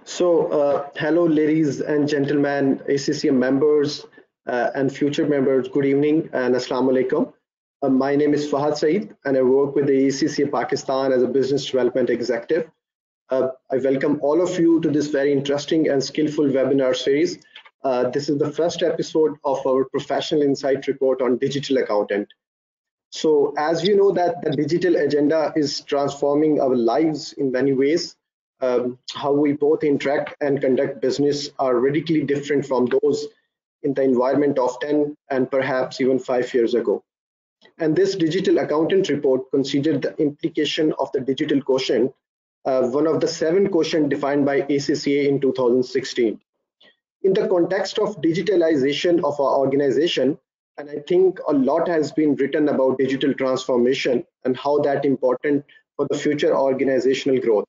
Hello, ladies and gentlemen, ACCM members and future members, good evening and Assalamu alaikum. My name is Fahad Saeed and I work with the ACCA Pakistan as a business development executive. I welcome all of you to this very interesting and skillful webinar series. This is the first episode of our professional insight report on digital accountant. So as you know that the digital agenda is transforming our lives in many ways. How we both interact and conduct business are radically different from those in the environment of 10 and perhaps even 5 years ago. And this digital accountant report considered the implication of the digital quotient, one of the 7 quotient defined by ACCA in 2016. In the context of digitalization of our organization, and I think a lot has been written about digital transformation and how that important for the future organizational growth.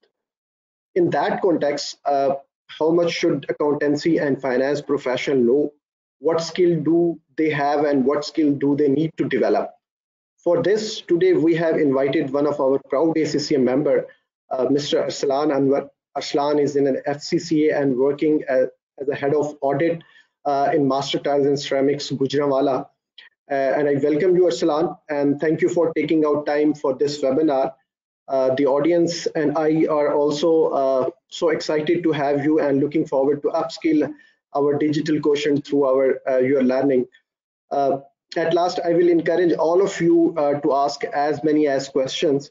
In that context, how much should accountancy and finance professional know? What skill do they have and what skill do they need to develop? For this, today we have invited one of our proud ACCA member, Mr. Arslan Anwar. Arslan is in an FCCA and working as the head of audit in Master Tiles and Ceramics, Gujranwala. And I welcome you, Arslan, and thank you for taking out time for this webinar. The audience and I are also so excited to have you and looking forward to upskill our digital quotient through your learning. At last, I will encourage all of you to ask as many as questions.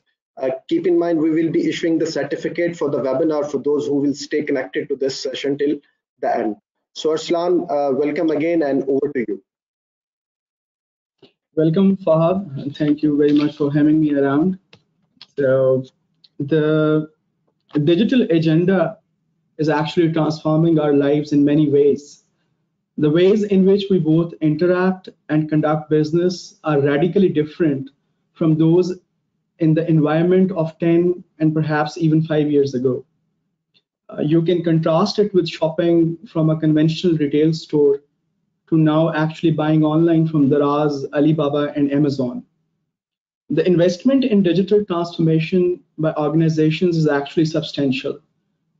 Keep in mind, we will be issuing the certificate for the webinar for those who will stay connected to this session till the end. So Arslan, welcome again and over to you. Welcome, Fahad, and thank you very much for having me around. So the digital agenda is actually transforming our lives in many ways. The ways in which we both interact and conduct business are radically different from those in the environment of 10 and perhaps even 5 years ago. You can contrast it with shopping from a conventional retail store to now actually buying online from Daraz, Alibaba, and Amazon. The investment in digital transformation by organizations is actually substantial.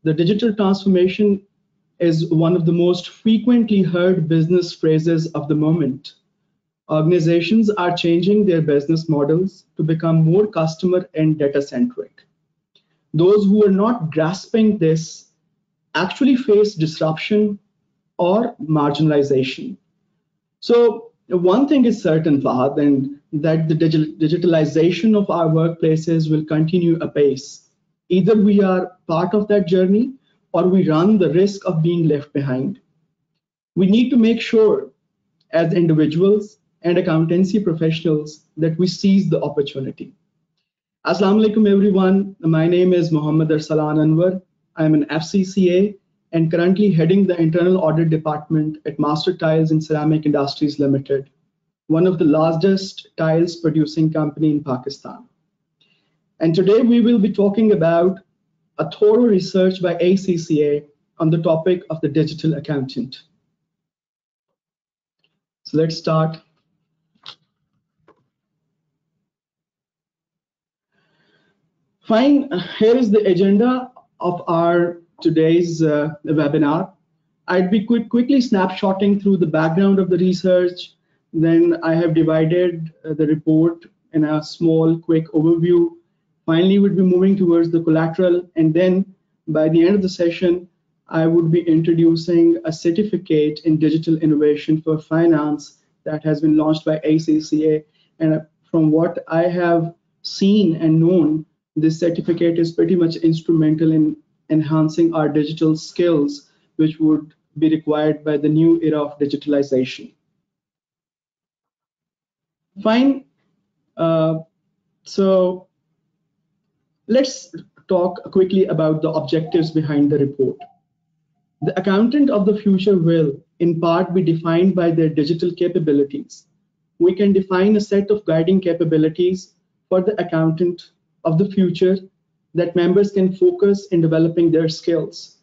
The digital transformation is one of the most frequently heard business phrases of the moment. Organizations are changing their business models to become more customer and data-centric. Those who are not grasping this actually face disruption or marginalization. So one thing is certain, Fahad, and that the digitalization of our workplaces will continue apace. Either we are part of that journey or we run the risk of being left behind. We need to make sure as individuals and accountancy professionals that we seize the opportunity. Assalamu alaikum everyone. My name is Muhammad Arslan Anwar. I'm an FCCA and currently heading the internal audit department at Master Tiles and Ceramic Industries Limited, one of the largest tiles producing company in Pakistan. And today we will be talking about a thorough research by ACCA on the topic of the digital accountant. So let's start. Fine, here is the agenda of our today's webinar. I'd be quickly snapshotting through the background of the research. Then I have divided the report in a small, quick overview. Finally, we'd be moving towards the collateral. And then by the end of the session, I would be introducing a certificate in digital innovation for finance that has been launched by ACCA. And from what I have seen and known, this certificate is pretty much instrumental in enhancing our digital skills, which would be required by the new era of digitalization. Fine. So let's talk quickly about the objectives behind the report. The accountant of the future will, in part, be defined by their digital capabilities. We can define a set of guiding capabilities for the accountant of the future that members can focus in developing their skills.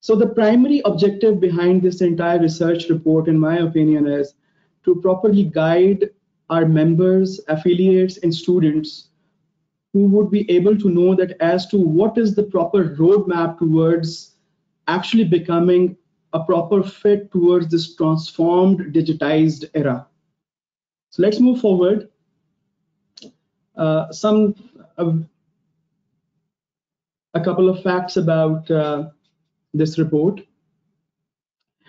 So the primary objective behind this entire research report, in my opinion, is to properly guide our members, affiliates, and students who would be able to know that as to what is the proper roadmap towards actually becoming a proper fit towards this transformed, digitized era. So let's move forward. A couple of facts about this report.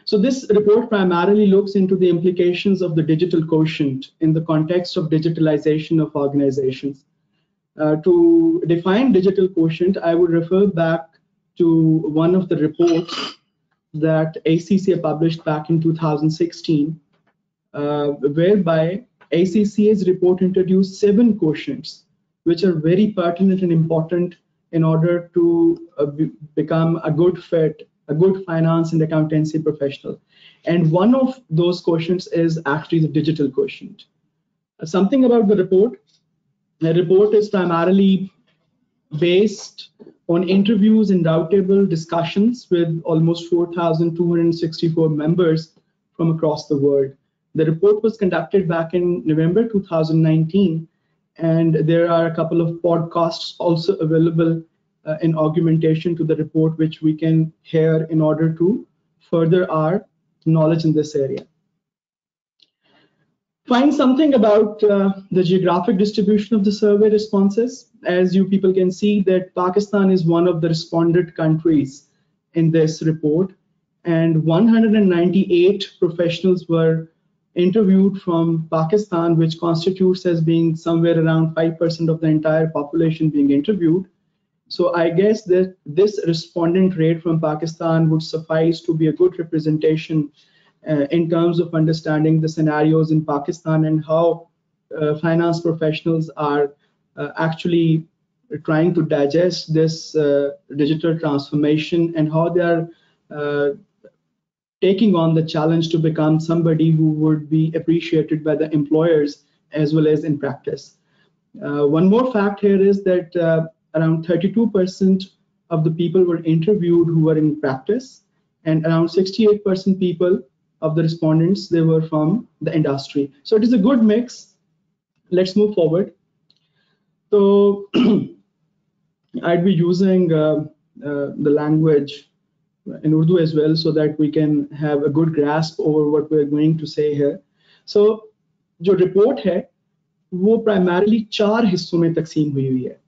So this report primarily looks into the implications of the digital quotient in the context of digitalization of organizations. To define digital quotient, I would refer back to one of the reports that ACCA published back in 2016, whereby ACCA's report introduced 7 quotients, which are very pertinent and important in order to become a good fit, a good finance and accountancy professional. And one of those quotients is actually the digital quotient. Something about the report. The report is primarily based on interviews and roundtable discussions with almost 4,264 members from across the world. The report was conducted back in November 2019, and there are a couple of podcasts also available in augmentation to the report, which we can hear in order to further our knowledge in this area. Find something about the geographic distribution of the survey responses. As you people can see that Pakistan is one of the respondent countries in this report, and 198 professionals were interviewed from Pakistan, which constitutes as being somewhere around 5% of the entire population being interviewed. So I guess that this respondent rate from Pakistan would suffice to be a good representation in terms of understanding the scenarios in Pakistan and how finance professionals are actually trying to digest this digital transformation and how they are taking on the challenge to become somebody who would be appreciated by the employers as well as in practice. One more fact here is that around 32% of the people were interviewed who were in practice, and around 68% people of the respondents, they were from the industry. So it is a good mix. Let's move forward. So I'd be using the language in Urdu as well so that we can have a good grasp over what we're going to say here. So जो report है वो primarily 4 हिस्सों में तकसीम हुई है.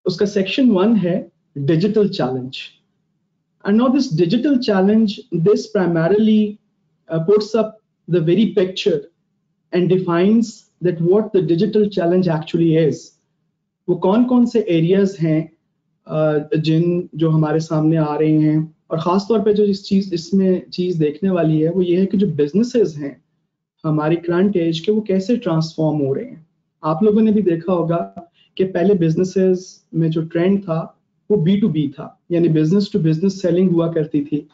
उसका section 1 है digital challenge. And now this digital challenge, this primarily puts up the very picture and defines that what the digital challenge actually is. वो कौन-कौन से areas हैं जो हमारे सामने आ रहे हैं, और ख़ास तौर पे जो इसमें चीज़ देखने वाली है वो ये है कि जो businesses हैं हमारी current age के वो कैसे transform हो रहे हैं. आप लोगों ने भी देखा होगा कि पहले businesses में जो trend था वो B2B था, यानी business to business selling हुआ करती थी.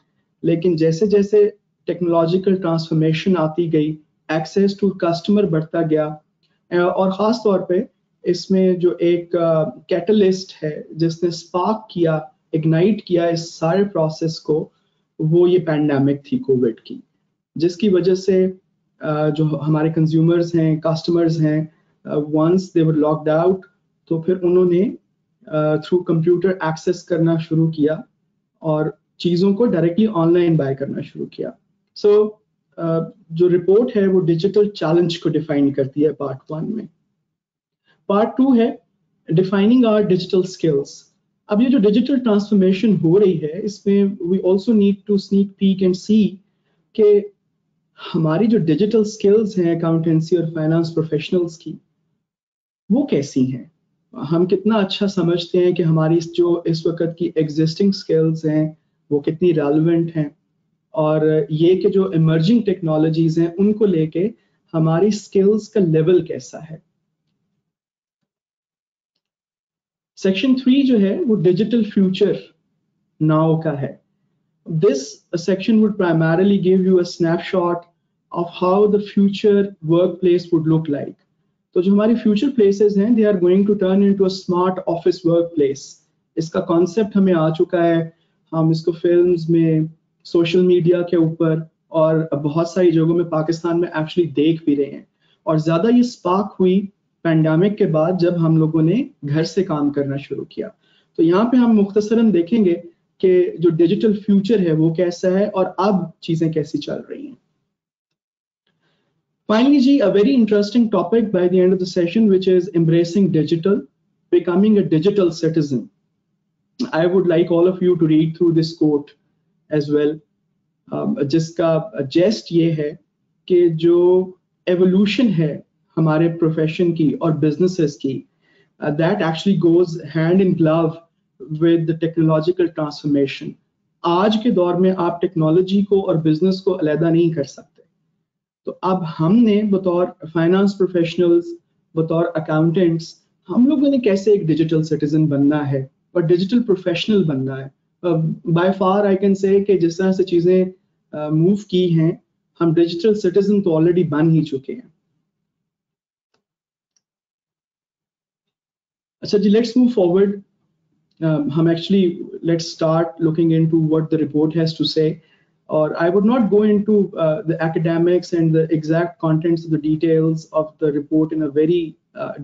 लेकिन जैसे जैसे टेक्नोलॉजिकल ट्रांसफॉर्मेशन आती गई, एक्सेस टू कस्टमर बढ़ता गया, और ख़ास तौर पे इसमें जो एक कैटलिस्ट है जिसने स्पार्क किया, इग्नाइट किया इस सारे प्रोसेस को, वो ये पैंडेमिक थी कोविड की, जिसकी वजह से जो हमारे कंज्यूमर्स हैं, कस्टमर्स हैं, once they were locked out, तो फिर उन्होंने थ्रू कंप्यूटर एक्सेस करना शुरू किया और चीज़ों को डायरेक्टली ऑनलाइन बाय करना शुरू किया. सो जो रिपोर्ट है वो डिजिटल चैलेंज को डिफाइन करती है पार्ट 1 में. पार्ट 2 है डिफाइनिंग आवर डिजिटल स्किल्स. अब ये जो डिजिटल ट्रांसफॉर्मेशन हो रही है इसमें we also need to sneak peek and see कि हमारी जो डिजिटल स्किल्स हैं अकाउंटेंसी और फाइनेंस प्रोफेशनल्स की वो कैसी हैं. हम कितना अच्छा समझते हैं कि हमारी जो इस वक्त की एग्जिस्टिंग स्किल्स हैं वो कितनी रेलेवेंट हैं, और ये कि जो इमर्जिंग टेक्नोलॉजीज हैं उनको लेके हमारी स्किल्स का लेवल कैसा है. सेक्शन 3 जो है वो डिजिटल फ्यूचर नाउ का है. This section would primarily give you a snapshot of how the future workplace would look like. तो जो हमारी फ्यूचर प्लेसेस हैं they are going to turn into a smart office workplace. इसका concept हमें आ चुका है, हम इसको फिल्म्स में, सोशल मीडिया के ऊपर और बहुत सारी जगहों में पाकिस्तान में एक्चुअली देख भी रहे हैं. और ज़्यादा ये स्पार्क हुई पैंडेमिक के बाद जब हम लोगों ने घर से काम करना शुरू किया. तो यहाँ पे हम मुख्तसरन देखेंगे کہ جو ڈیجیٹل فیوچر ہے وہ کیسا ہے اور اب چیزیں کیسی چل رہی ہیں. Finally, Ji, a very interesting topic by the end of the session, which is embracing digital, becoming a digital citizen. I would like all of you to read through this quote as well. जिसका gist ये है कि जो evolution है हमारे profession की और businesses की, that actually goes hand in glove with the technological transformation. आज के दौर में आप टेक्नोलॉजी को और बिजनेस को अलग नहीं कर सकते. तो अब हमने बतौर फाइनेंस प्रोफेशनल्स, बतौर अकाउंटेंट्स, हम लोगों ने कैसे एक डिजिटल सिटीजन बनना है और डिजिटल प्रोफेशनल बनना है. By far I can say कि जिस तरह से चीज़ें मूव की हैं, हम डिजिटल सिटीजन तो ऑलरेडी बन ही चुके हैं. अच्छा जी, लेट्स मूव फॉरवर्ड. हम actually let's start looking into what the report has to say. Or I would not go into the academics and the exact contents of the details of the report in a very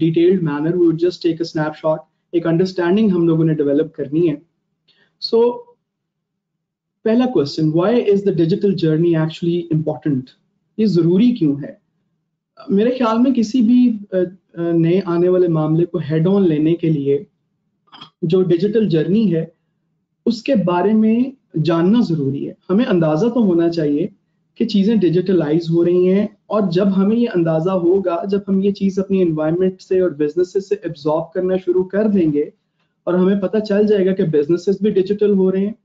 detailed manner. We would just take a snapshot. एक understanding हम लोगों ने develop करनी है. So, पहला question, why is the digital journey actually important? ये ज़रूरी क्यों है? मेरे ख्याल में किसी भी नए आने वाले मामले को head on लेने के लिए जो digital journey है, उसके बारे में जानना जरूरी है. हमें अंदाजा तो होना चाहिए कि चीजें डिजिटलाइज हो रही हैं, और जब हमें ये अंदाजा होगा, जब हम ये चीज अपनी एनवायरनमेंट से और बिजनेसेस से एब्जॉर्ब करना शुरू कर देंगे और हमें पता चल जाएगा कि बिजनेसेस भी डिजिटल हो रहे हैं,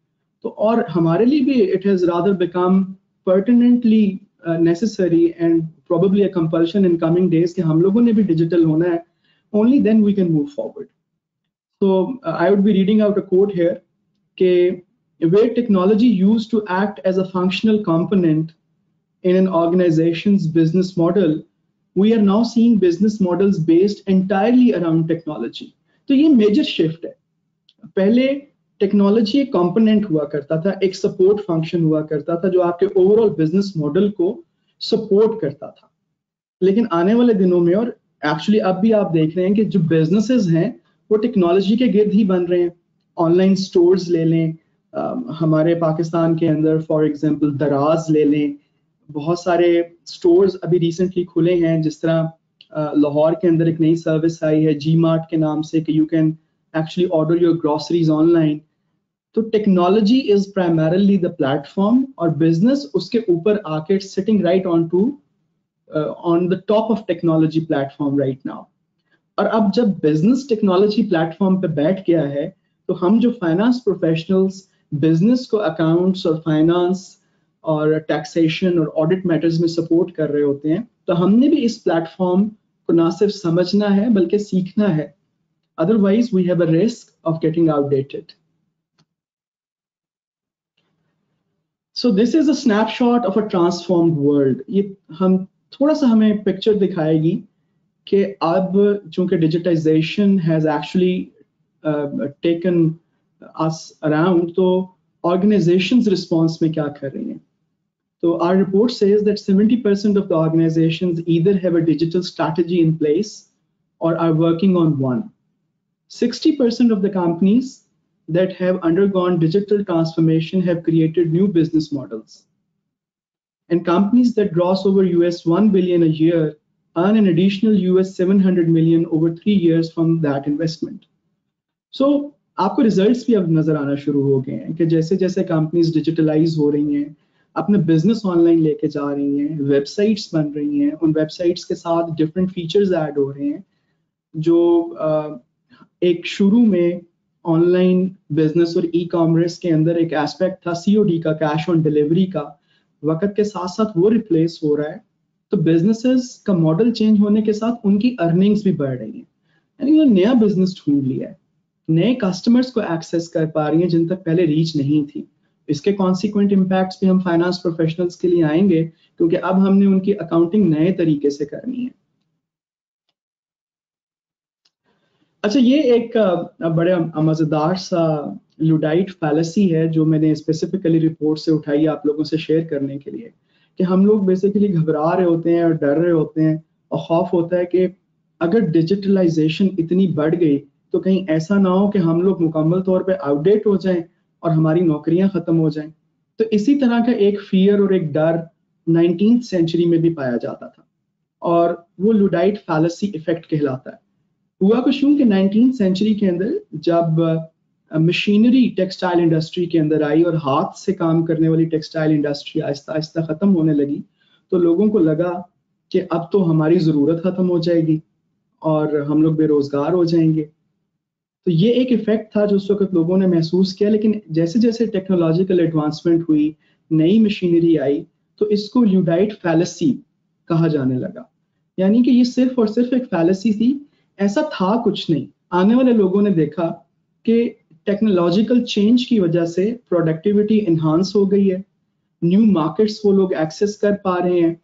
तो और हमारे लिए भी it has rather become pertinently necessary and probably a compulsion in coming days कि हम लोगों ने भी डिजिटल होना है. Only then we can move forward. So I would be reading out a quote here, where technology used to act as a functional component in an organization's business model, we are now seeing business models based entirely around technology. तो ये major shift है. पहले technology एक component हुआ करता था, एक support function हुआ करता था जो आपके ओवरऑल बिजनेस मॉडल को सपोर्ट करता था. लेकिन आने वाले दिनों में, और एक्चुअली अब भी आप देख रहे हैं कि जो बिजनेसेस हैं वो टेक्नोलॉजी के गिर्द ही बन रहे हैं. ऑनलाइन स्टोर्स ले लें, हमारे पाकिस्तान के अंदर फॉर एग्जांपल दराज ले लें, बहुत सारे स्टोर्स अभी रिसेंटली खुले हैं. जिस तरह लाहौर के अंदर एक नई सर्विस आई है जी मार्ट के नाम से कि you can actually order your groceries online. तो technology is primarily the platform और बिजनेस उसके ऊपर आके sitting right on the top of technology platform right now. और अब जब बिजनेस टेक्नोलॉजी प्लेटफॉर्म पे बैठ गया है, तो हम जो फाइनेंस प्रोफेशनल्स बिजनेस को अकाउंट्स और फाइनेंस और टैक्सेशन और ऑडिट मैटर्स में सपोर्ट कर रहे होते हैं, तो हमने भी इस प्लेटफॉर्म को ना सिर्फ समझना है बल्कि सीखना है. Otherwise we have a risk of getting outdated. So this is a snapshot of a transformed world. ये हम थोड़ा सा हमें पिक्चर दिखाएगी कि अब चूंकि digitization has actually taken us around, तो organizations response में क्या कर रही हैं. तो our report says that 70% of the organizations either have a digital strategy in place or are working on one. 60% of the companies that have undergone digital transformation have created new business models. And companies that gross over US 1 billion a year earn an additional US 700 million over 3 years from that investment. So आपको results भी अब नजर आना शुरू हो गए हैं कि जैसे जैसे कंपनीज डिजिटलाइज हो रही हैं, अपने बिजनेस ऑनलाइन लेके जा रही हैं, वेबसाइट्स बन रही हैं, उन वेबसाइट्स के साथ डिफरेंट फीचर्स ऐड हो रहे हैं जो एक शुरू में ऑनलाइन बिजनेस और ई कॉमर्स के अंदर एक एस्पेक्ट था सीओडी का, कैश ऑन डिलीवरी का, वक्त के साथ साथ वो रिप्लेस हो रहा है. तो बिजनेसेस का मॉडल चेंज होने के साथ उनकी अर्निंग्स भी बढ़ रही हैं. यानी वो नया बिजनेस ढूंढ लिया है, नए कस्टमर्स को एक्सेस कर पा रही हैं जिन तक पहले रीच नहीं थी. इसके कॉन्सिक्वेंट इम्पैक्ट्स भी हम फाइनेंस प्रोफेशनल्स के लिए आएंगे, क्योंकि अब हमने उनकी अकाउंटिंग नए तरीके से करनी है. अच्छा, ये एक बड़े मजेदार सा लुडाइट फैलेसी है जो मैंने स्पेसिफिकली रिपोर्ट से उठाई आप लोगों से शेयर करने के लिए, कि हम लोग बेसिकली घबरा रहे होते हैं और डर रहे होते हैं और खौफ होता है कि अगर डिजिटलाइजेशन इतनी बढ़ गई तो कहीं ऐसा ना हो कि हम लोग मुकम्मल तौर पे आउटडेट हो जाएं اور ہماری نوکریاں ختم ہو جائیں. تو اسی طرح کا ایک فیئر اور ایک ڈر 19th سینچری میں بھی پایا جاتا تھا, اور وہ لوڈائٹ فیلسی ایفیکٹ کہلاتا ہے. ہوا کچھ یوں کہ 19th سینچری کے اندر جب مشینری ٹیکسٹائل انڈسٹری کے اندر آئی اور ہاتھ سے کام کرنے والی ٹیکسٹائل انڈسٹری آہستہ آہستہ ختم ہونے لگی, تو لوگوں کو لگا کہ اب تو ہماری ضرورت ختم ہو جائے گی اور ہم لوگ بے روزگار ہو جائیں گے. تو یہ ایک ایفیکٹ تھا جو اس وقت لوگوں نے محسوس کیا. لیکن جیسے جیسے ٹیکنالوجیکل ایڈوانسمنٹ ہوئی, نئی مشینری آئی, تو اس کو لیوڈائٹ فیلسی کہا جانے لگا. یعنی کہ یہ صرف اور صرف ایک فیلسی تھی, ایسا تھا کچھ نہیں. آنے والے لوگوں نے دیکھا کہ ٹیکنالوجیکل چینج کی وجہ سے پروڈکٹیوٹی انہانس ہو گئی ہے, نیو مارکیٹس وہ لوگ ایکسیس کر پا رہے ہیں,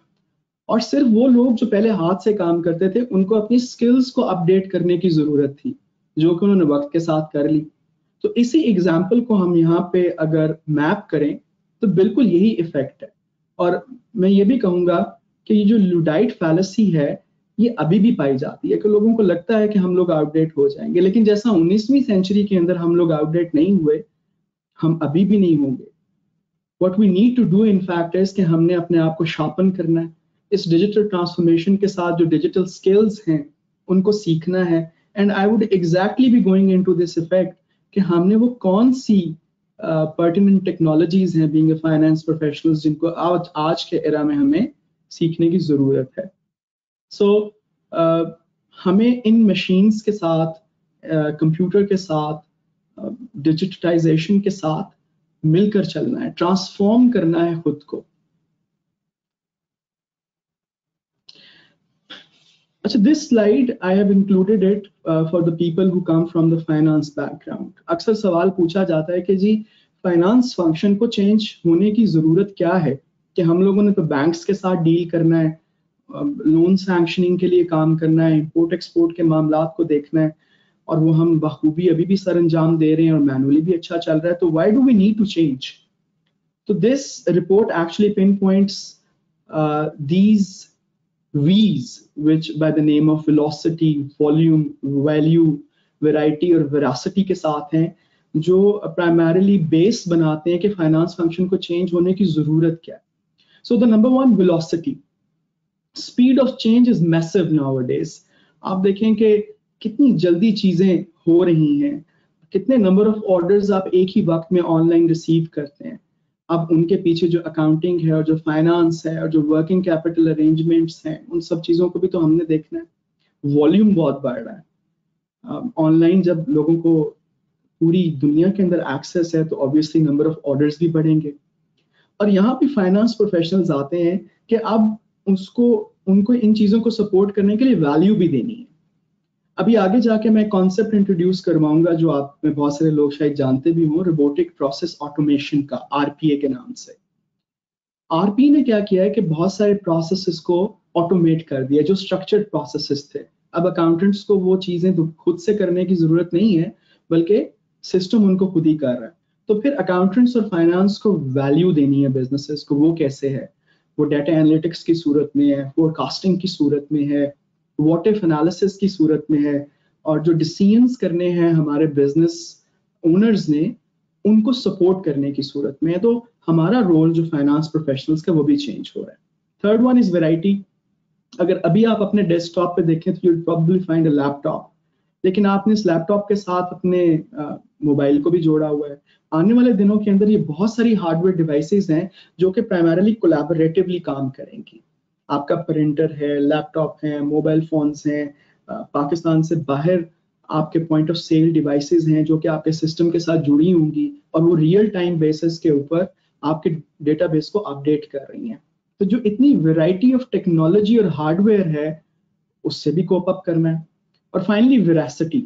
اور صرف وہ لوگ جو پہلے ہاتھ سے کام کرتے تھے ان کو اپنی سکلز کو اپڈیٹ کرنے کی ضرورت تھی, جو کہ انہوں نے وقت کے ساتھ کر لی. تو اسی ایگزامپل کو ہم یہاں پہ اگر میپ کریں تو بالکل یہی ایفیکٹ ہے. اور میں یہ بھی کہوں گا کہ یہ جو لوڈائٹ فیلسی ہے یہ ابھی بھی پائی جاتی ہے, کہ لوگوں کو لگتا ہے کہ ہم لوگ آؤٹ ڈیٹ ہو جائیں گے, لیکن جیسا 19ویں سینچری کے اندر ہم لوگ آؤٹ ڈیٹ نہیں ہوئے, ہم ابھی بھی نہیں ہوں گے. What we need to do in fact is کہ ہم نے اپنے آپ کو شارپن کرنا ہے, اس ڈیجیٹل ٹرانسفارمیشن کے ساتھ جو ڈیجیٹل اسکلز ہیں ان کو سیکھنا ہے. And I would exactly be going into this effect کہ ہم نے وہ کون سی پرٹیننٹ ٹیکنالوجیز ہیں بینگ اے فائنانس پروفیشنلز جن کو آج کے ایرا میں ہمیں سیکھنے کی ضرورت ہے. سو ہمیں ان مشینز کے ساتھ, کمپیوٹر کے ساتھ, ڈیجیٹائزیشن کے ساتھ مل کر چلنا ہے, ٹرانسفارم کرنا ہے خود کو. اچھا, this slide I have included it for the people who come from the finance background. اکثر سوال پوچھا جاتا ہے کہ جی فائنانس فنکشن کو چینج ہونے کی ضرورت کیا ہے, کہ ہم لوگوں نے تو بینکس کے ساتھ ڈیل کرنا ہے, لون سینکشننگ کے لیے کام کرنا ہے, امپورٹ ایکسپورٹ کے معاملات کو دیکھنا ہے, اور وہ ہم بخوبی ابھی بھی سر انجام دے رہے ہیں اور مینولی بھی اچھا چل رہا ہے. تو why do we need to change? So this report actually pinpoints these V's, which by the name of velocity, volume, value, variety اور veracity کے ساتھ ہیں, جو primarily base بناتے ہیں کہ فائنانس فنکشن کو چینج ہونے کی ضرورت کیا ہے. So the number one, velocity. Speed of change is massive nowadays. آپ دیکھیں کہ کتنی جلدی چیزیں ہو رہی ہیں, کتنے نمبر آف آرڈرز آپ ایک ہی وقت میں آن لائن ریسیو کرتے ہیں. اب ان کے پیچھے جو اکاؤنٹنگ ہے اور جو فائنانس ہے اور جو ورکنگ کیپٹل ارینجمنٹس ہیں, ان سب چیزوں کو بھی تو ہم نے دیکھنا ہے. والیوم بہت بڑھ رہا ہے آن لائن. جب لوگوں کو پوری دنیا کے اندر ایکسیس ہے تو obviously نمبر آف آرڈرز بھی بڑھیں گے. اور یہاں پہ فائنانس پروفیشنلز آتے ہیں کہ اب ان کو ان چیزوں کو سپورٹ کرنے کے لیے ویلیو بھی دینی ہے. ابھی آگے جا کے میں کانسیپٹ انٹروڈیوس کرواؤں گا جو آپ میں بہت سارے لوگ شاید جانتے بھی ہوں, روبوٹک پروسیس آٹومیشن کا, RPA کے نام سے. RPA نے کیا کیا ہے کہ بہت سارے پروسیسز کو آٹومیٹ کر دیا جو اسٹرکچرڈ پروسیسز تھے. اب اکاؤنٹنٹس کو وہ چیزیں خود سے کرنے کی ضرورت نہیں ہے, بلکہ سسٹم ان کو خود ہی کر رہا ہے. تو پھر اکاؤنٹنٹس اور فائنانس کو ویلیو دینی ہے بزنسز کو. وہ کیسے ہے؟ وہ ڈیٹا انالیٹکس کی صورت میں ہے, فور کاسٹنگ کی صورت میں ہے, واٹ ایف انالیسس کی صورت میں ہے, اور جو ڈیسیژنز کرنے ہیں ہمارے بزنس اونرز نے ان کو سپورٹ کرنے کی صورت میں ہے. تو ہمارا رول جو فائنانس پروفیشنلز کا وہ بھی چینج ہو رہا ہے. Third one is variety. اگر ابھی آپ اپنے ڈیسک ٹاپ پہ دیکھیں تو you'll probably find a laptop, لیکن آپ نے اس لیپ ٹاپ کے ساتھ اپنے موبائل کو بھی جوڑا ہوا ہے. آنے والے دنوں کے اندر یہ بہت ساری ہارڈ ویئر ڈیوائسز ہیں جو کہ پرائمرلی کولیبوریٹیولی کام کریں گی. آپ کا پرنٹر ہے, لیپ ٹاپ ہیں, موبائل فونز ہیں, پاکستان سے باہر آپ کے پوائنٹ آف سیل ڈیوائسز ہیں جو کہ آپ کے سسٹم کے ساتھ جڑی ہوں گی, اور وہ ریئل ٹائم بیسس کے اوپر آپ کے ڈیٹا بیس کو اپڈیٹ کر رہی ہیں. تو جو اتنی ویرائٹی آف ٹیکنالوجی اور ہارڈ ویئر ہے اس سے بھی کوپ اپ کرنا ہے. اور فائنلی ویراسٹی.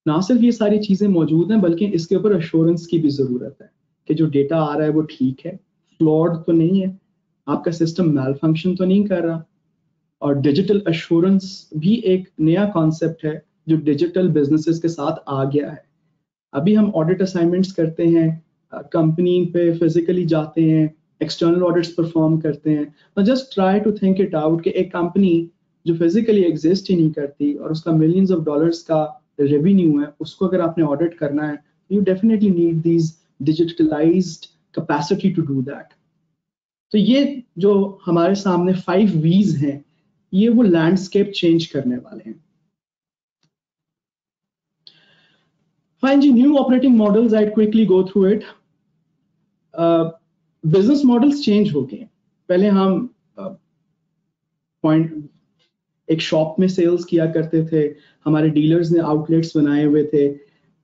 نہ صرف یہ ساری چیزیں موجود ہیں بلکہ اس کے اوپر ایشورنس کی بھی ضرورت ہے کہ جو ڈیٹا آ رہا ہے وہ ٹھیک ہے, فلاڈ تو نہیں ہے, آپ کا سسٹم میل فنکشن تو نہیں کر رہا. اور ڈیجیٹل ایشورنس بھی ایک نیا کانسیپٹ ہے جو ڈیجیٹل بزنسز کے ساتھ آ گیا ہے. ابھی ہم آڈٹ اسائنمنٹس کرتے ہیں, کمپنی پہ فزیکلی جاتے ہیں, ایکسٹرنل آڈٹس پرفارم کرتے ہیں. Just try to think it out کہ ایک کمپنی جو فزیکلی ایگزسٹ ہی نہیں کرتی اور اس کا ملینز آف ڈالرز کا ریونیو ہے, اس کو اگر آپ نے آڈٹ کرنا ہے you definitely need these digitalized capacity to do that. تو یہ جو ہمارے سامنے 5 V's ہیں یہ وہ لینڈسکیپ چینج کرنے والے ہیں. Fine جی, new operating models, I'd quickly go through it. Business models change ہو گئے. پہلے ہم ایک شاپ میں سیلز کیا کرتے تھے, ہمارے ڈیلرز نے آؤٹ لیٹس بنائے ہوئے تھے.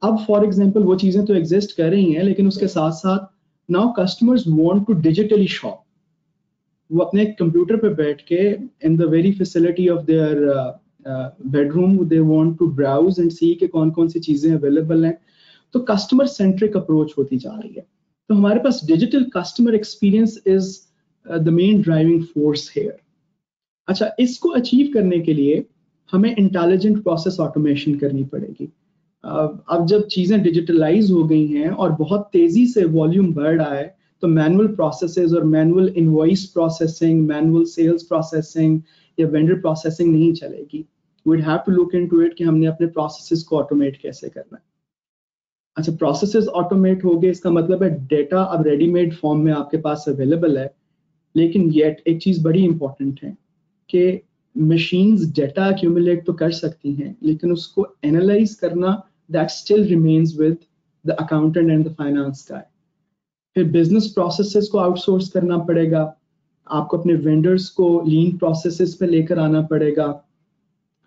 اب فار ایگزامپل وہ چیزیں تو ایگزسٹ کر رہی ہیں, لیکن اس کے ساتھ ساتھ now customers want to digitally shop. وہ اپنے کمپیوٹر پہ بیٹھ کے in the very facility of their bedroom they want to browse and see کہ کون کون سی چیزیں اویلیبل ہیں. تو کسٹمر سینٹرک اپروچ ہوتی جا رہی ہے. تو ہمارے پاس digital customer experience is the main driving force here. اچھا, اس کو اچیو کرنے کے لیے ہمیں انٹیلیجنٹ پروسیس آٹومیشن کرنی پڑے گی. اب جب چیزیں ڈیجیٹلائز ہو گئی ہیں اور بہت تیزی سے والیوم بڑھ رہا ہے, تو مینول پروسیسز اور manual invoice processing, manual sales processing یا وینڈر پروسیسنگ نہیں چلے گی. We'd have to look into it کہ ہم نے اپنے پروسیسز کو آٹومیٹ کیسے کرنا ہے. اچھا, پروسیسز آٹومیٹ ہو گئے, اس کا مطلب ہے ڈیٹا اب ریڈی میڈ فارم میں آپ کے پاس اویلیبل ہے. لیکن یٹ ایک چیز بڑی امپورٹنٹ ہے کہ مشینز ڈیٹا ایکیومولیٹ تو کر سکتی ہیں, لیکن اس کو اینالائز کرنا that still remains with the accountant and the finance guy. پھر بزنس پروسیسز کو آؤٹ سورس کرنا پڑے گا, آپ کو اپنے وینڈرز کو لین پروسیسز پہ لے کر آنا پڑے گا.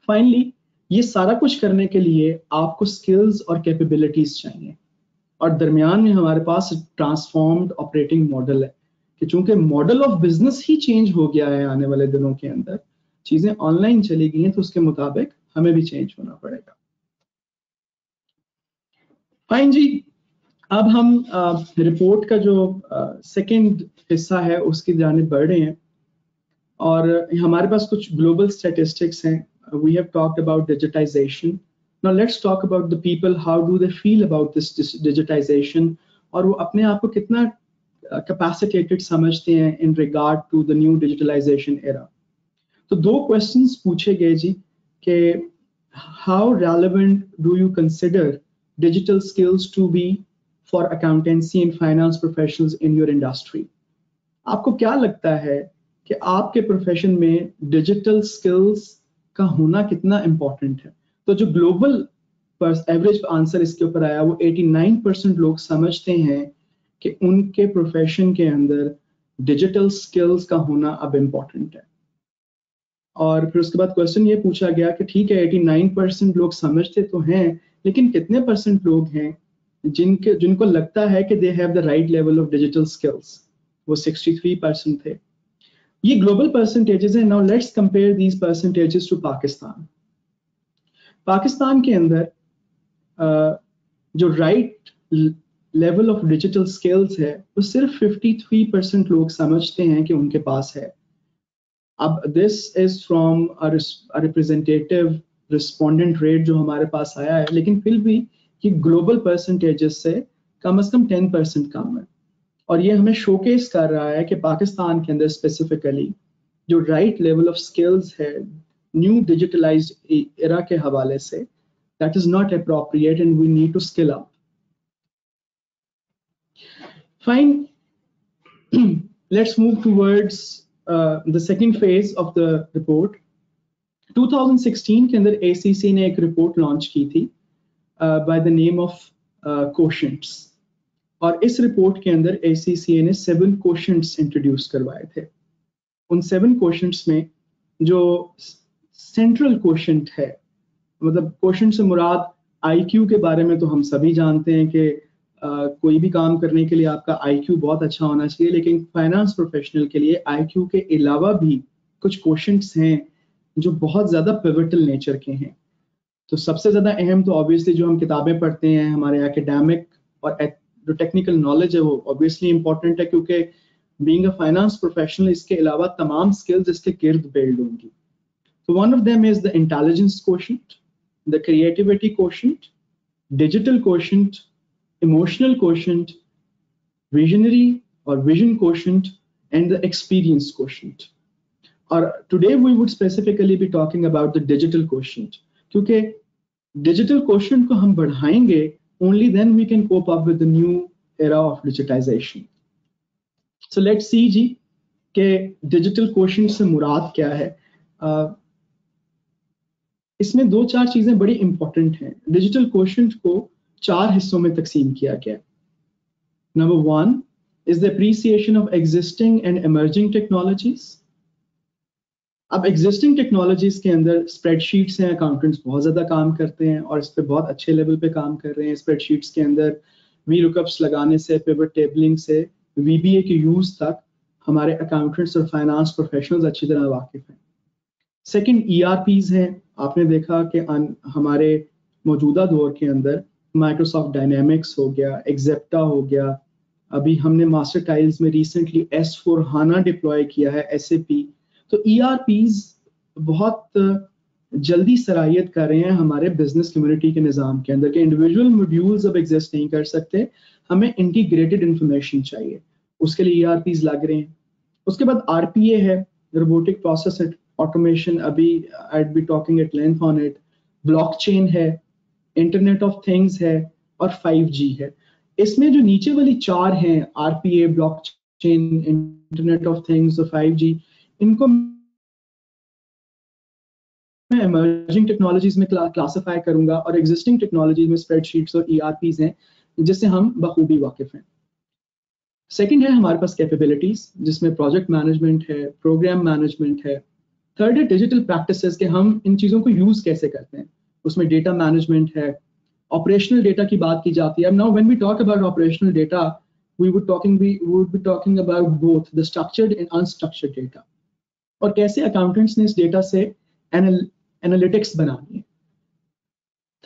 فائنلی یہ سارا کچھ کرنے کے لیے آپ کو اسکلز اور کیپیبلٹیز چاہیے, اور درمیان میں ہمارے پاس ٹرانسفارمڈ آپریٹنگ ماڈل ہے کہ چونکہ ماڈل آف بزنس ہی چینج ہو گیا ہے آنے والے دنوں کے اندر, چیزیں آن لائن چلی گئی ہیں, تو اس کے مطابق ہمیں بھی چینج ہونا پڑے گا. فائن جی, اب ہم رپورٹ کا جو سیکنڈ حصہ ہے اس کی جانب بڑھ رہے ہیں, اور ہمارے پاس کچھ گلوبل اسٹیٹسٹکس ہیں. We have talked about digitization. Now let's talk about the people. How do they feel about this digitization? اور وہ اپنے آپ کو کتنا capacitated سمجھتے ہیں in regard to the new digitalization era. تو 2 questions پوچھے گئے جی کہ how relevant do you consider digital skills to be for accountancy and finance professionals in your industry? آپ کو کیا لگتا ہے کہ آپ کے پروفیشن میں ڈیجیٹل سکلز کا ہونا کتنا امپورٹنٹ ہے؟ تو جو گلوبل ایوریج آنسر اس کے اوپر آیا وہ 89% لوگ سمجھتے ہیں کہ ان کے پروفیشن کے اندر ڈیجیٹل سکلز کا ہونا اب امپورٹنٹ ہے. اور پھر اس کے بعد کوشچن یہ پوچھا گیا کہ ٹھیک ہے 89% لوگ سمجھتے تو ہیں, لیکن کتنے % لوگ ہیں جن کو لگتا ہے کہ they have the right level of digital skills? وہ 63% تھے. یہ گلوبل پرسنٹیجز ہیں. Now let's compare these percentages to Pakistan. Pakistan کے اندر جو right level of digital skills ہے وہ صرف 53% لوگ سمجھتے ہیں کہ ان کے پاس ہے. اب this is from representative respondent rate جو ہمارے پاس آیا ہے, لیکن پھر بھی یہ گلوبل پرسنٹیجز سے کم از کم 10% کم ہے. اور یہ ہمیں شو کیس کر رہا ہے کہ پاکستان کے اندر اسپیسیفکلی جو رائٹ لیول آف اسکلز ہے نیو ڈیجیٹلائزڈ ایرا کے حوالے سے, that is not appropriate and we need to skill up. Fine, let's move towards the second phase of the report. 2016 کے اندر ACC نے ایک رپورٹ لانچ کی تھی by the name of quotients, اور اس report کے اندر ACC نے 7 quotients انٹروڈیوس کروائے تھے. ان 7 quotients میں جو سینٹرل quotient ہے, مطلب quotient سے مراد IQ کے بارے میں تو ہم سبھی جانتے ہیں کہ کوئی بھی کام کرنے کے لیے آپ کا IQ بہت اچھا ہونا چاہیے, لیکن فائنانس پروفیشنل کے لیے IQ کے علاوہ بھی کچھ کوشنٹس ہیں جو بہت زیادہ پیوٹل نیچر کے ہیں. تو سب سے زیادہ اہم تو آبویسلی جو ہم کتابیں پڑھتے ہیں, ہمارے اکیڈیمک اور جو ٹیکنیکل نالج ہے وہ آبویسلی امپورٹنٹ ہے, کیونکہ بینگ اے فائنانس پروفیشنل اس کے علاوہ تمام اسکلز اس کے گرد بلڈ ہوں گی. تو one of them is the intelligence quotient, the creativity quotient, digital quotient, emotional quotient, visionary or vision quotient, and the experience quotient. Or today we would specifically be talking about the digital quotient, کیونکہ digital quotient کو ہم بڑھائیں گے only then we can cope up with the new era of digitization. So let's see जी कि digital quotient से मुराद क्या है. इसमें 2-4 चीजें बड़ी इंपॉर्टेंट हैं. डिजिटल क्वोशेंट को 4 हिस्सों में तकसीम किया गया. Number 1 is the appreciation of existing and emerging technologies. अब existing technologies के अंदर spreadsheets हैं, accountants बहुत ज़्यादा काम करते हैं और इस पे बहुत अच्छे लेवल पे काम कर रहे हैं. spreadsheets के अंदर VLOOKUPs लगाने से, pivot tabling से, VBA के यूज़ तक हमारे accountants और finance professionals अच्छी तरह वाकिफ हैं. Second, ERPs हैं. आपने देखा कि हमारे मौजूदा दौर के अंदर Microsoft Dynamics हो गया, Exapta हो गया, अभी हमने मास्टर टाइल्स में रिसेंटली S/4HANA डिप्लॉय किया है, SAP. तो ERPs बहुत जल्दी सराहियत कर रहे हैं हमारे बिजनेस कम्युनिटी के निज़ाम के अंदर, के इंडिविजुअल मॉड्यूल्स अब एग्जिस्ट नहीं कर सकते, हमें इंटीग्रेटेड इंफॉर्मेशन चाहिए, उसके लिए ERPs लग रहे हैं. उसके बाद RPA है, रोबोटिक प्रोसेस ऑटोमेशन, अभी I'd be talking at length on it. Blockchain है, इंटरनेट ऑफ थिंग्स है और 5G है. इसमें जो नीचे वाली 4 हैं, RPA, blockchain, internet of things और 5G, इनको मैं इमर्जिंग टेक्नोलॉजीज में क्लासिफाई करूंगा और एग्जिस्टिंग टेक्नोलॉजीज में स्प्रेडशीट्स और ERPs हैं जिससे हम बखूबी वाकिफ हैं. सेकंड है हमारे पास कैपेबिलिटीज, जिसमें प्रोजेक्ट मैनेजमेंट है, प्रोग्राम मैनेजमेंट है. थर्ड है डिजिटल प्रैक्टिसेस के हम इन चीज़ों को यूज कैसे करते हैं, उसमें डेटा मैनेजमेंट है. ऑपरेशनल डेटा की बात की जाती है. Now when we talk about operational data, we would be talking about both the structured and unstructured data, और कैसे अकाउंटेंट्स ने इस डेटा से एनालिटिक्स बनानी है.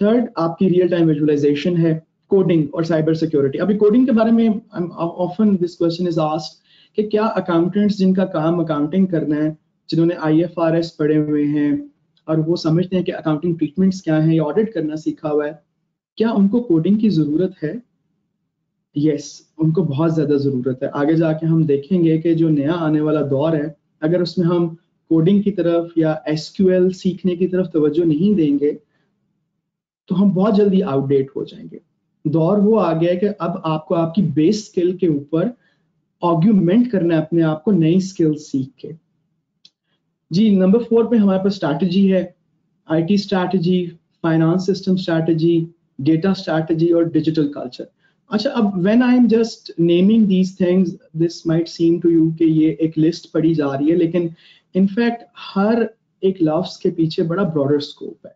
थर्ड आपकी रियल टाइम विजुअलाइजेशन है, कोडिंग और साइबर सिक्योरिटी. अभी कोडिंग के बारे में often this question is asked कि क्या अकाउंटेंट्स जिनका काम अकाउंटिंग करना है, जिन्होंने IFRS पढ़े हुए हैं और वो समझते हैं कि अकाउंटिंग ट्रीटमेंट्स क्या हैं या ऑडिट करना सीखा हुआ है, क्या उनको कोडिंग की ज़रूरत है? यस, उनको बहुत ज़्यादा ज़रूरत है. आगे जाके हम देखेंगे कि जो नया आने वाला दौर है, अगर उसमें हम कोडिंग की तरफ या SQL सीखने की तरफ तवज्जो नहीं देंगे तो हम बहुत जल्दी आउटडेट हो जाएंगे. दौर वो आ गया है कि अब आपको आपकी बेस स्किल के ऊपर ऑग्यूमेंट करना है अपने आप को नई स्किल्स सीख के. जी, नंबर 4 पे हमारे पास स्ट्रैटेजी है, IT strategy, finance system strategy, data strategy और डिजिटल कल्चर. अच्छा, अब when I am just naming these things, this might seem to you कि ये एक लिस्ट पढ़ी जा रही है, लेकिन इनफैक्ट हर एक लफ्ज के पीछे बड़ा ब्रॉडर स्कोप है.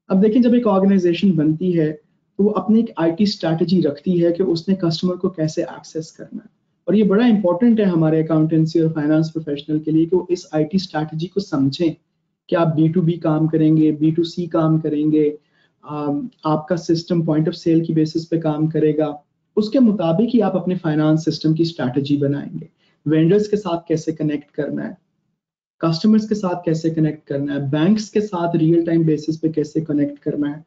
अब देखिए, जब एक ऑर्गेनाइजेशन बनती है तो वो अपनी एक IT स्ट्रैटेजी रखती है कि उसने कस्टमर को कैसे एक्सेस करना है, और ये बड़ा इंपॉर्टेंट है हमारे अकाउंटेंसी और फाइनेंस प्रोफेशनल के लिए कि वो इस IT स्ट्रैटेजी को समझें कि आप B2B काम करेंगे, B2C काम करेंगे, आपका सिस्टम पॉइंट ऑफ सेल की बेसिस पे काम करेगा, उसके मुताबिक ही आप अपने फाइनेंस सिस्टम की स्ट्रैटेजी बनाएंगे. वेंडर्स के साथ कैसे कनेक्ट करना है, कस्टमर्स के साथ कैसे कनेक्ट करना है, बैंक्स के साथ रियल टाइम बेसिस पे कैसे कनेक्ट करना है.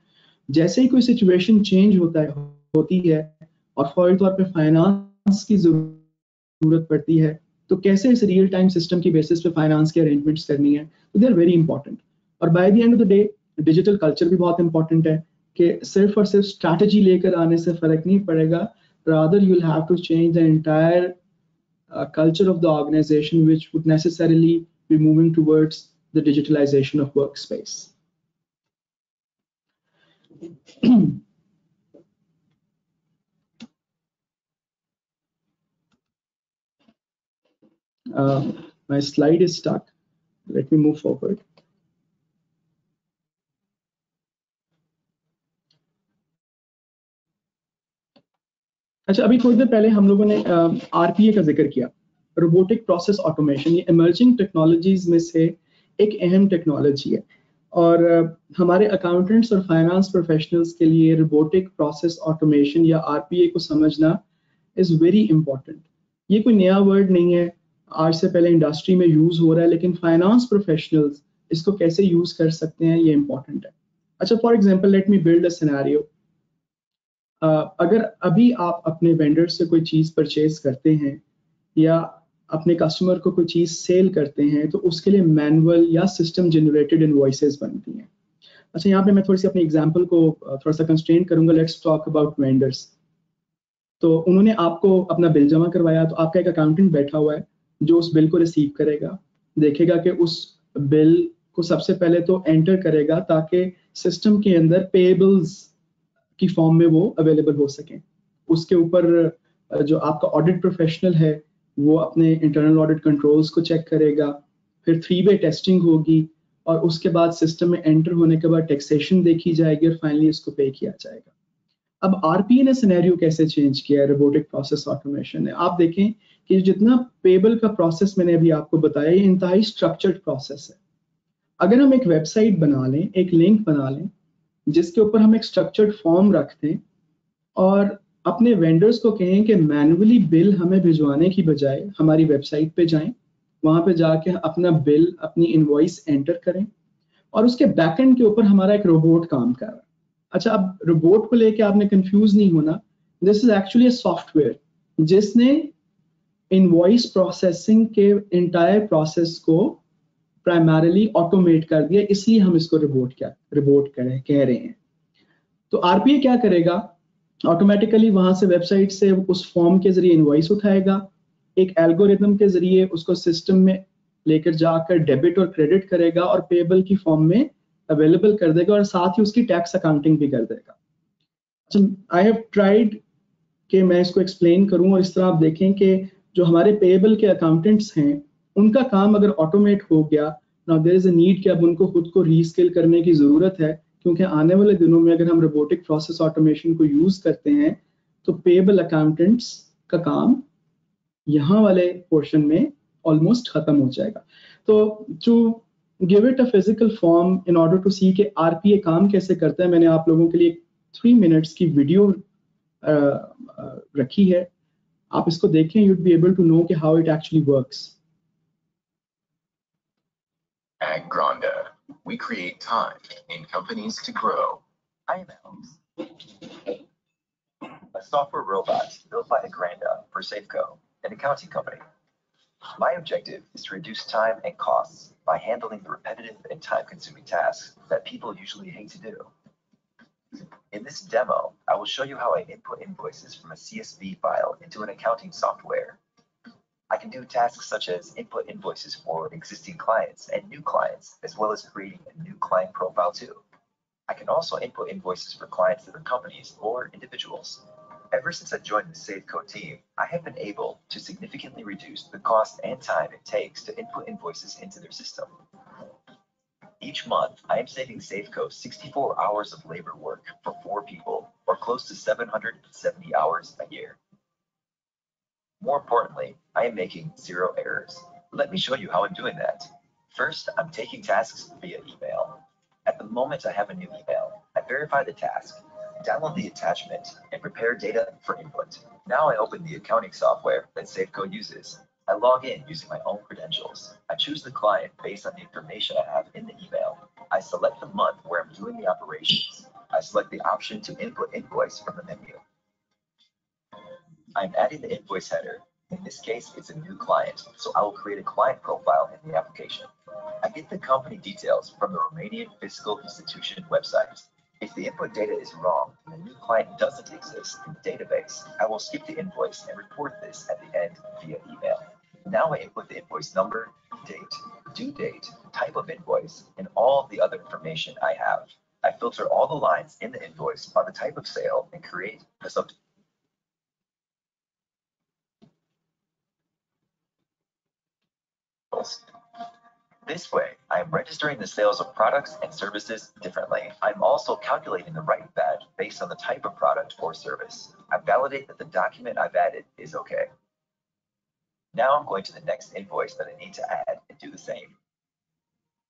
जैसे ही कोई सिचुएशन चेंज होती है और फौरी तौर पे फाइनेंस की जरूरत पड़ती है, तो कैसे इस रियल टाइम सिस्टम की बेसिस पे फाइनेंस के अरेंजमेंट्स करनी है, तो दे आर वेरी इंपॉर्टेंट. और bye the end of the day digital culture भी बहुत इंपॉर्टेंट है कि सिर्फ और सिर्फ स्ट्रैटेजी लेकर आने से फर्क नहीं पड़ेगा, rather you will have to change the entire culture of the organization, which would necessarily be moving towards the digitalization of workspace. My slide is stuck. Let me move forward. अच्छा, अभी थोड़ी देर पहले हम लोगों ने RPA का जिक्र किया, रोबोटिक प्रोसेस ऑटोमेशन. ये इमर्जिंग टेक्नोलॉजीज में से एक अहम टेक्नोलॉजी है, और हमारे अकाउंटेंट्स और फाइनेंस प्रोफेशनल्स के लिए रोबोटिक प्रोसेस ऑटोमेशन या RPA को समझना इज़ वेरी इंपॉर्टेंट. ये कोई नया वर्ड नहीं है, आज से पहले इंडस्ट्री में यूज़ हो रहा है, लेकिन फाइनेंस प्रोफेशनल्स इसको कैसे यूज़ कर सकते हैं ये इंपॉर्टेंट है. अच्छा, for example let me build a scenario. अगर अभी आप अपने वेंडर से कोई चीज़ परचेज करते हैं या अपने कस्टमर को कोई चीज़ सेल करते हैं, तो उसके लिए मैनुअल या सिस्टम जनरेटेड इनवॉइसेस बनती हैं. अच्छा, यहाँ पे मैं थोड़ी सी अपनी एग्जांपल को थोड़ा सा कंस्ट्रेन करूंगा. Let's talk about vendors. तो उन्होंने आपको अपना बिल जमा करवाया, तो आपका एक अकाउंटेंट बैठा हुआ है जो उस बिल को रिसीव करेगा, देखेगा कि उस बिल को सबसे पहले तो एंटर करेगा ताकि सिस्टम के अंदर पेएबल्स की फॉर्म में वो अवेलेबल हो सके. उसके ऊपर जो आपका ऑडिट प्रोफेशनल है वो अपने इंटरनल ऑडिट कंट्रोल्स को चेक करेगा, फिर 3-वे टेस्टिंग होगी, और उसके बाद सिस्टम में एंटर होने के बाद टैक्सेशन देखी जाएगी और फाइनली उसको पे किया जाएगा. अब आरपीए ने सिनेरियो कैसे चेंज किया है रोबोटिक प्रोसेस ऑटोमेशन ने. आप देखें कि जितना पेबल का प्रोसेस मैंने अभी आपको बताया, ये इंतहाई स्ट्रक्चर्ड प्रोसेस है. अगर हम एक वेबसाइट बना लें, एक लिंक बना लें जिसके ऊपर हम एक स्ट्रक्चर्ड फॉर्म रख दें और अपने वेंडर्स को कहें कि मैन्युअली बिल हमें भिजवाने की बजाय हमारी वेबसाइट पे जाएं, वहां पे जाके अपना बिल, अपनी इनवॉइस एंटर करें, और उसके बैकएंड के ऊपर हमारा एक रोबोट काम कर रहा है. अच्छा, अब रोबोट को लेके आपने कंफ्यूज नहीं होना. This is actually a software जिसने इनवॉइस प्रोसेसिंग के इंटायर प्रोसेस को प्राइमरीली ऑटोमेट कर दिया, इसलिए हम इसको रोबोट कह रहे हैं. तो आरपीए क्या करेगा, ऑटोमेटिकली वहां से वेबसाइट से उस फॉर्म के जरिए इनवॉइस उठाएगा, एक एल्गोरिथम के जरिए उसको सिस्टम में लेकर जाकर डेबिट और क्रेडिट करेगा और पेबल की फॉर्म में अवेलेबल कर देगा, और साथ ही उसकी टैक्स अकाउंटिंग भी कर देगा. आई हैव ट्राइड कि मैं इसको एक्सप्लेन करूं, और इस तरह आप देखें कि जो हमारे पेबल के अकाउंटेंट्स हैं उनका काम अगर ऑटोमेट हो गया, now there is a need कि अब उनको खुद को रीस्किल करने की जरूरत है, क्योंकि आने वाले दिनों में अगर हम रोबोटिक प्रोसेस ऑटोमेशन को यूज करते हैं तो पेबल अकाउंटेंट्स का काम यहाँ वाले पोर्शन में ऑलमोस्ट खत्म हो जाएगा. तो to give it a physical form in order to see कि आरपीए काम कैसे करता है, मैंने आप लोगों के लिए 3 मिनट्स की वीडियो रखी है. आप इसको देखें, you'd be able to know कि how it actually works. At Granda, we create time in companies to grow. I am Alex, a software robot built by Granda for Safeco, an accounting company. My objective is to reduce time and costs by handling the repetitive and time-consuming tasks that people usually hate to do. In this demo, I will show you how I input invoices from a CSV file into an accounting software. I can do tasks such as input invoices for existing clients and new clients, as well as creating a new client profile too. I can also input invoices for clients that are companies or individuals. Ever since I joined the Safeco team, I have been able to significantly reduce the cost and time it takes to input invoices into their system. Each month, I am saving Safeco 64 hours of labor work for 4 people, or close to 770 hours a year. More importantly, I am making 0 errors. Let me show you how I'm doing that. First, I'm taking tasks via email. At the moment I have a new email, I verify the task, download the attachment, and prepare data for input. Now I open the accounting software that Safeco uses. I log in using my own credentials. I choose the client based on the information I have in the email. I select the month where I'm doing the operations. I select the option to input invoice from the menu. I'm adding the invoice header. In this case, it's a new client, so I will create a client profile in the application. I get the company details from the Romanian Fiscal Institution website. If the input data is wrong and the new client doesn't exist in the database, I will skip the invoice and report this at the end via email. Now I input the invoice number, date, due date, type of invoice, and all of the other information I have. I filter all the lines in the invoice by the type of sale and create the subtotal. This way, I am registering the sales of products and services differently. I'm also calculating the right badge based on the type of product or service. I validate that the document I've added is okay. Now I'm going to the next invoice that I need to add and do the same.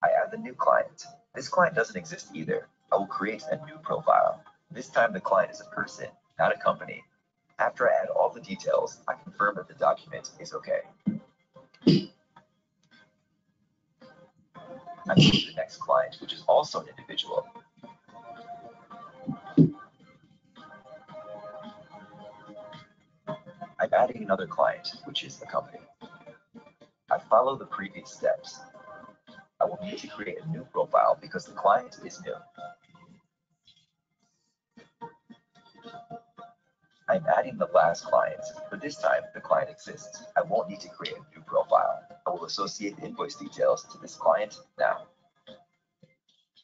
I add the new client. This client doesn't exist either. I will create a new profile. This time the client is a person, not a company. After I add all the details, I confirm that the document is okay. I move to the next client, which is also an individual. I'm adding another client, which is the company. I follow the previous steps. I will need to create a new profile because the client is new. I'm adding the last client, but this time the client exists. I won't need to create a new profile. I will associate the invoice details to this client now.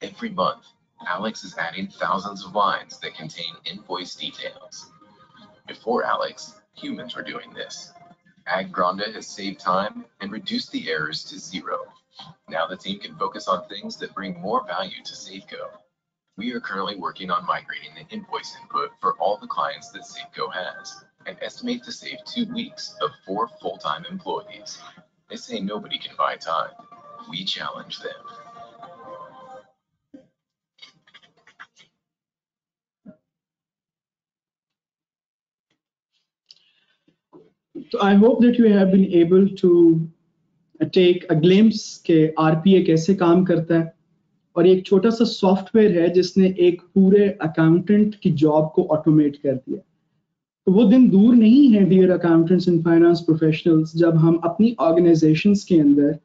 Every month, Alex is adding thousands of lines that contain invoice details. Before Alex, humans were doing this. Ag Grande has saved time and reduced the errors to 0. Now the team can focus on things that bring more value to Safeco. We are currently working on migrating the invoice input for all the clients that Safeco has and estimate to save 2 weeks of 4 full-time employees. They say nobody can buy time. We challenge them. So I hope that you have been able to take a glimpse के RPA कैसे काम करता है, और एक छोटा सा software है जिसने एक पूरे अकाउंटेंट की जॉब को ऑटोमेट कर दिया. तो वो दिन दूर नहीं है dear accountants and finance professionals जब हम अपनी ऑर्गेनाइजेशंस के अंदर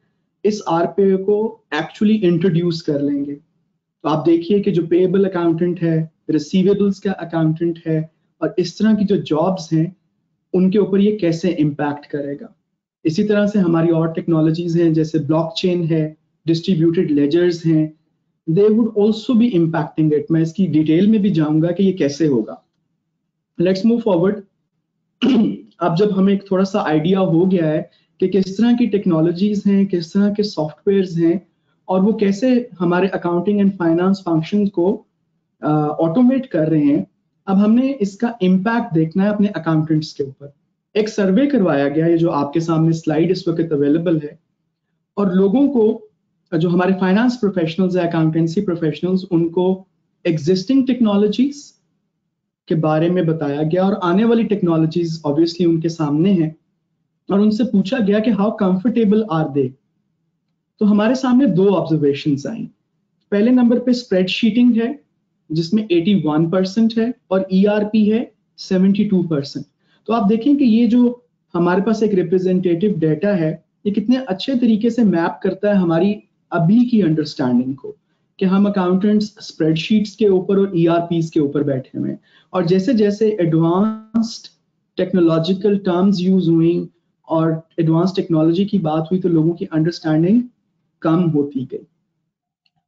इस RPA को एक्चुअली इंट्रोड्यूस कर लेंगे. तो आप देखिए कि जो पेएबल अकाउंटेंट है, रिसीवेबल्स का अकाउंटेंट है, और इस तरह की जो जॉब्स हैं उनके ऊपर ये कैसे इम्पैक्ट करेगा. इसी तरह से हमारी और टेक्नोलॉजीज हैं जैसे ब्लॉकचेन है, डिस्ट्रीब्यूटेड लेजर्स हैं, they would also be impacting it. मैं इसकी डिटेल में भी जाऊंगा कि ये कैसे होगा. Let's move forward. अब जब हमें एक थोड़ा सा आइडिया हो गया है कि किस तरह की टेक्नोलॉजीज हैं, किस तरह के सॉफ्टवेयर्स हैं, और वो कैसे हमारे अकाउंटिंग एंड फाइनेंस फंक्शन को ऑटोमेट कर रहे हैं, अब हमने इसका इम्पैक्ट देखना है अपने अकाउंटेंट्स के ऊपर. एक सर्वे करवाया गया है जो आपके सामने स्लाइड इस वक्त अवेलेबल है, और लोगों को जो हमारे फाइनेंस प्रोफेशनल्स है, अकाउंटेंसी प्रोफेशनल्स, उनको एग्जिस्टिंग टेक्नोलॉजीज के बारे में बताया गया और आने वाली टेक्नोलॉजीज ऑब्वियसली उनके सामने हैं, और उनसे पूछा गया कि हाउ कंफर्टेबल आर दे. तो हमारे सामने 2 ऑब्जर्वेशंस आई. पहले नंबर पे स्प्रेडशीटिंग है जिसमें 81% है, और ERP है 72%. तो आप देखें कि ये जो हमारे पास एक रिप्रेजेंटेटिव डाटा है, ये कितने अच्छे तरीके से मैप करता है हमारी अभी की अंडरस्टैंडिंग को, कि हम अकाउंटेंट्स स्प्रेडशीट्स के ऊपर और ERPs के ऊपर बैठे हुए हैं, और जैसे जैसे एडवांस्ड टेक्नोलॉजिकल टर्म्स यूज हुई और एडवांस टेक्नोलॉजी की बात हुई तो लोगों की अंडरस्टैंडिंग कम होती गई.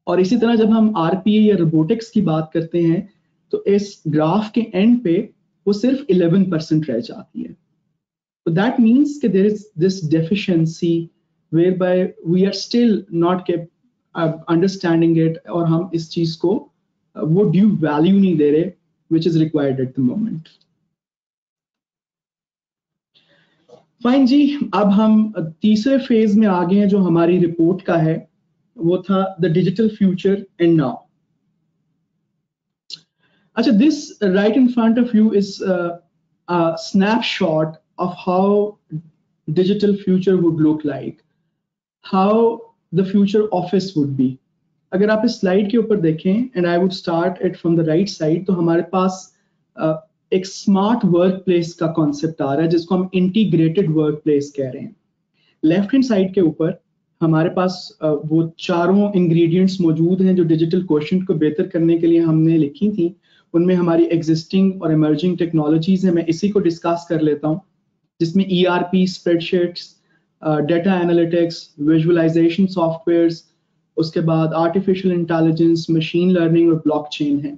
और इसी तरह जब हम RPA या रोबोटिक्स की बात करते हैं तो इस ग्राफ के एंड पे वो सिर्फ 11% रह जाती है. So that means that there is this deficiency whereby we are still not understanding it, और हम इस चीज को वो ड्यू वैल्यू नहीं दे रहे which is required at the moment. Fine जी, अब हम तीसरे फेज में आ गए हैं जो हमारी रिपोर्ट का है, वो था the digital future and now. अच्छा, this right in front of you is a snapshot of how digital future would look like, how the future office would be. अगर आप इस स्लाइड के ऊपर देखें, and I would start it from the right side, तो हमारे पास एक smart work place का कॉन्सेप्ट आ रहा है जिसको हम इंटीग्रेटेड वर्क प्लेस कह रहे हैं. लेफ्ट हैंड साइड के ऊपर हमारे पास वो चारों इंग्रेडिएंट्स मौजूद हैं जो डिजिटल क्वोशंट को बेहतर करने के लिए हमने लिखी थी. उनमें हमारी एग्जिस्टिंग और इमर्जिंग टेक्नोलॉजीज हैं. मैं इसी को डिस्कस कर लेता हूँ, जिसमें ERP, spreadsheets, data analytics, visualisation softwares, उसके बाद आर्टिफिशियल इंटेलिजेंस, मशीन लर्निंग और ब्लॉकचेन है.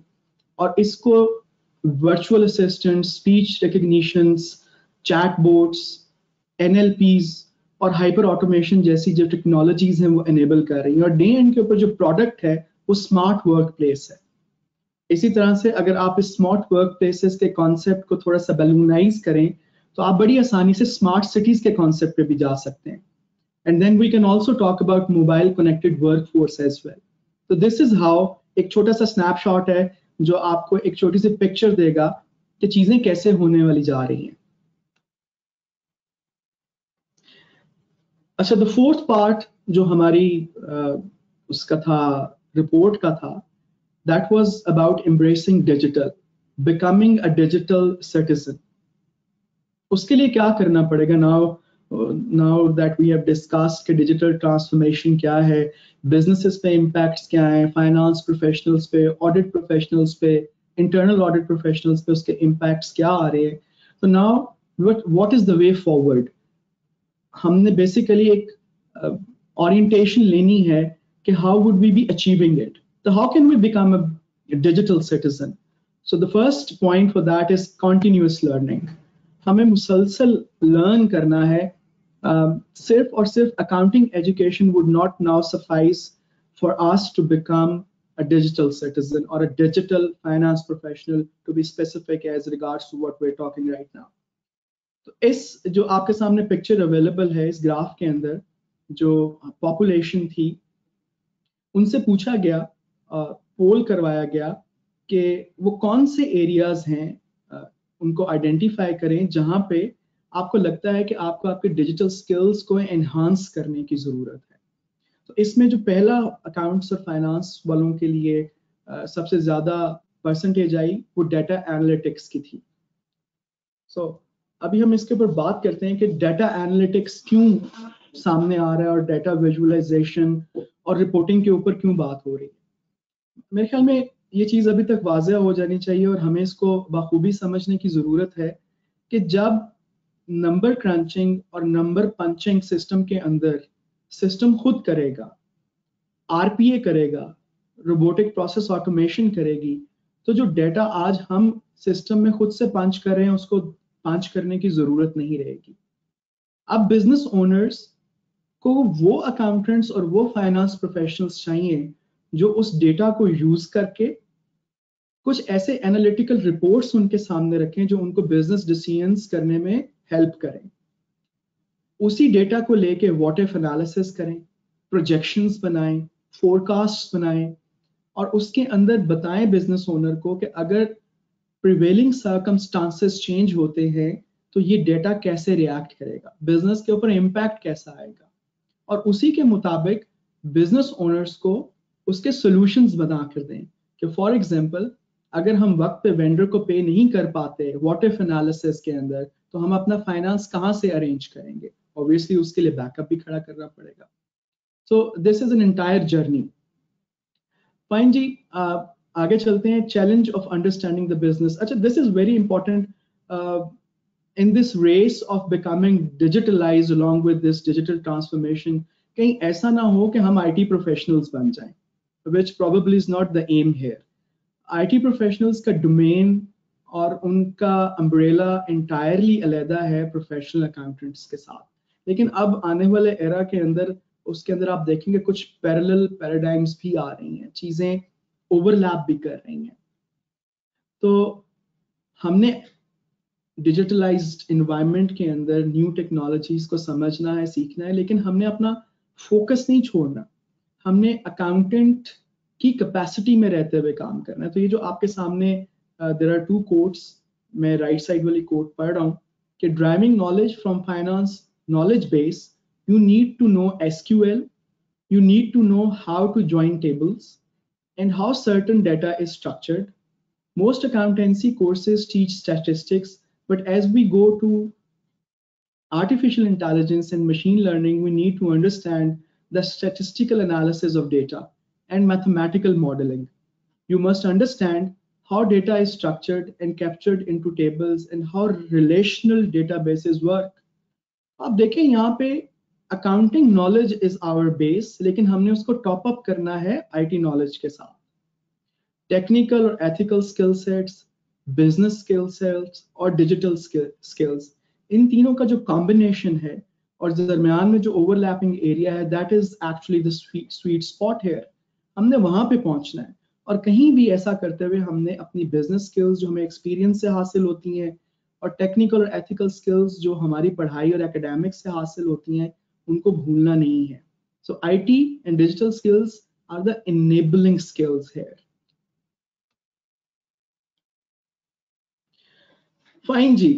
और इसको virtual assistant, speech recognitions, chatbots, NLPs और हाइपर ऑटोमेशन जैसी जो टेक्नोलॉजीज हैं वो एनेबल कर रही हैं. और डे एंड के ऊपर जो प्रोडक्ट है वो स्मार्ट वर्क प्लेस है. इसी तरह से अगर आप इस स्मार्ट वर्क प्लेसेस के कॉन्सेप्ट को थोड़ा सा बैलूनाइज करें तो आप बड़ी आसानी से स्मार्ट सिटीज के कॉन्सेप्ट पे भी जा सकते हैं. And then we can also talk about mobile connected workforce as well. तो दिस इज हाउ एक छोटा सा स्नैपशॉट है जो आपको एक छोटी सी पिक्चर देगा कि चीजें कैसे होने वाली जा रही हैं. अच्छा, द फोर्थ पार्ट जो हमारी उसका था, रिपोर्ट का था, that was about embracing digital, becoming a digital citizen. उसके लिए क्या करना पड़ेगा? now that we have discussed कि digital transformation क्या है, businesses पे impacts क्या हैं, finance professionals पे, audit professionals पे, internal audit professionals पे उसके impacts क्या आ रहे हैं, So now what is the way forward? हमने basically एक orientation लेनी है कि how would we be achieving it? So how can we become a digital citizen? So the first point for that is continuous learning. हमें मुसलसल learn करना है. सिर्फ और सिर्फ accounting education would not now suffice for us to become a digital citizen or a digital finance professional, to be specific as regards to what we're talking right now. तो इस जो आपके सामने पिक्चर अवेलेबल है इस graph के अंदर, जो पॉपुलेशन थी उनसे पूछा गया, पोल करवाया गया कि वो कौन से एरियाज हैं, उनको आइडेंटिफाई करें जहां पे आपको लगता है कि आपको आपके डिजिटल स्किल्स को एनहांस करने की जरूरत है. तो इसमें जो पहला अकाउंट्स और फाइनेंस वालों के लिए सबसे ज्यादा परसेंटेज आई वो डाटा एनालिटिक्स की थी. सो अभी हम इसके ऊपर बात करते हैं कि डाटा एनालिटिक्स क्यों सामने आ रहा है और डाटा विजुअलाइजेशन और रिपोर्टिंग के ऊपर क्यों बात हो रही है. मेरे ख्याल में ये चीज अभी तक वाज़ेह हो जानी चाहिए और हमें इसको बखूबी समझने की जरूरत है कि जब नंबर क्रंचिंग और नंबर पंचिंग सिस्टम के अंदर सिस्टम खुद करेगा, आरपीए करेगा, रोबोटिक प्रोसेस ऑटोमेशन करेगी, तो जो डेटा आज हम सिस्टम में खुद से पंच कर रहे हैं उसको पंच करने की जरूरत नहीं रहेगी. अब बिजनेस ओनर्स को वो अकाउंटेंट्स और वो फाइनेंस प्रोफेशनल्स चाहिए जो उस डेटा को यूज करके कुछ ऐसे एनालिटिकल रिपोर्ट्स उनके सामने रखें जो उनको बिजनेस डिसीजंस करने में हेल्प करें. उसी डेटा को लेके व्हाट इफ एनालिसिस करें, प्रोजेक्शंस बनाएं, फोरकास्ट बनाएं और उसके अंदर बताएं बिजनेस ओनर को कि अगर प्रिवेलिंग सर्कमस्टांसेस चेंज होते हैं तो ये डेटा कैसे रिएक्ट करेगा, बिजनेस के ऊपर इम्पैक्ट कैसा आएगा, और उसी के मुताबिक बिजनेस ओनर्स को उसके सॉल्यूशंस बना कर दें कि फॉर एग्जांपल अगर हम वक्त पे वेंडर को पे नहीं कर पाते व्हाट इफ एनालिसिस के अंदर, तो हम अपना फाइनेंस कहाँ से अरेंज करेंगे. ऑब्वियसली उसके लिए बैकअप भी खड़ा करना पड़ेगा. So this is an entire journey. Fine जी, आगे चलते हैं. Challenge of understanding the business. अच्छा, this is very important in this race of becoming digitalized along with this digital transformation. कहीं ऐसा ना हो कि हम IT professionals बन जाएं, which probably is not the aim here. IT professionals का domain और उनका umbrella entirely अलग है professional accountants के साथ. लेकिन अब आने वाले era के अंदर उसके अंदर आप देखेंगे कुछ parallel paradigms भी आ रही हैं, चीजें overlap भी कर रही हैं. तो हमने डिजिटलाइज्ड एनवायरनमेंट के अंदर न्यू टेक्नोलॉजीज को समझना है, सीखना है, लेकिन हमने अपना फोकस नहीं छोड़ना. हमने अकाउंटेंट की कैपेसिटी में रहते हुए काम करना है. तो ये जो आपके सामने देयर आर टू कोट्स, मैं राइट साइड वाली कोट पढ़ रहा हूँ कि driving knowledge from finance knowledge base, you need to know SQL, you need to know how to join tables and how certain data is structured. Most accountancy courses teach statistics, but as we go to artificial intelligence and machine learning, we need to understand the statistical analysis of data and mathematical modeling. You must understand how data is structured and captured into tables and how relational databases work. आप देखें यहाँ पे accounting knowledge is our base, लेकिन हमने उसको top up करना है IT knowledge के साथ. Technical और ethical skill sets, business skill sets और digital skills, इन तीनों का जो combination है और दरमियान में जो overlapping area है, that is actually the sweet spot here. हमने वहां पे पहुंचना है और कहीं भी ऐसा करते हुए हमने अपनी business skills जो हमें experience से हासिल होती हैं और technical और ethical skills जो हमारी पढ़ाई और academics से हासिल होती हैं उनको भूलना नहीं है. So IT and digital skills are the enabling skills here. Fine जी,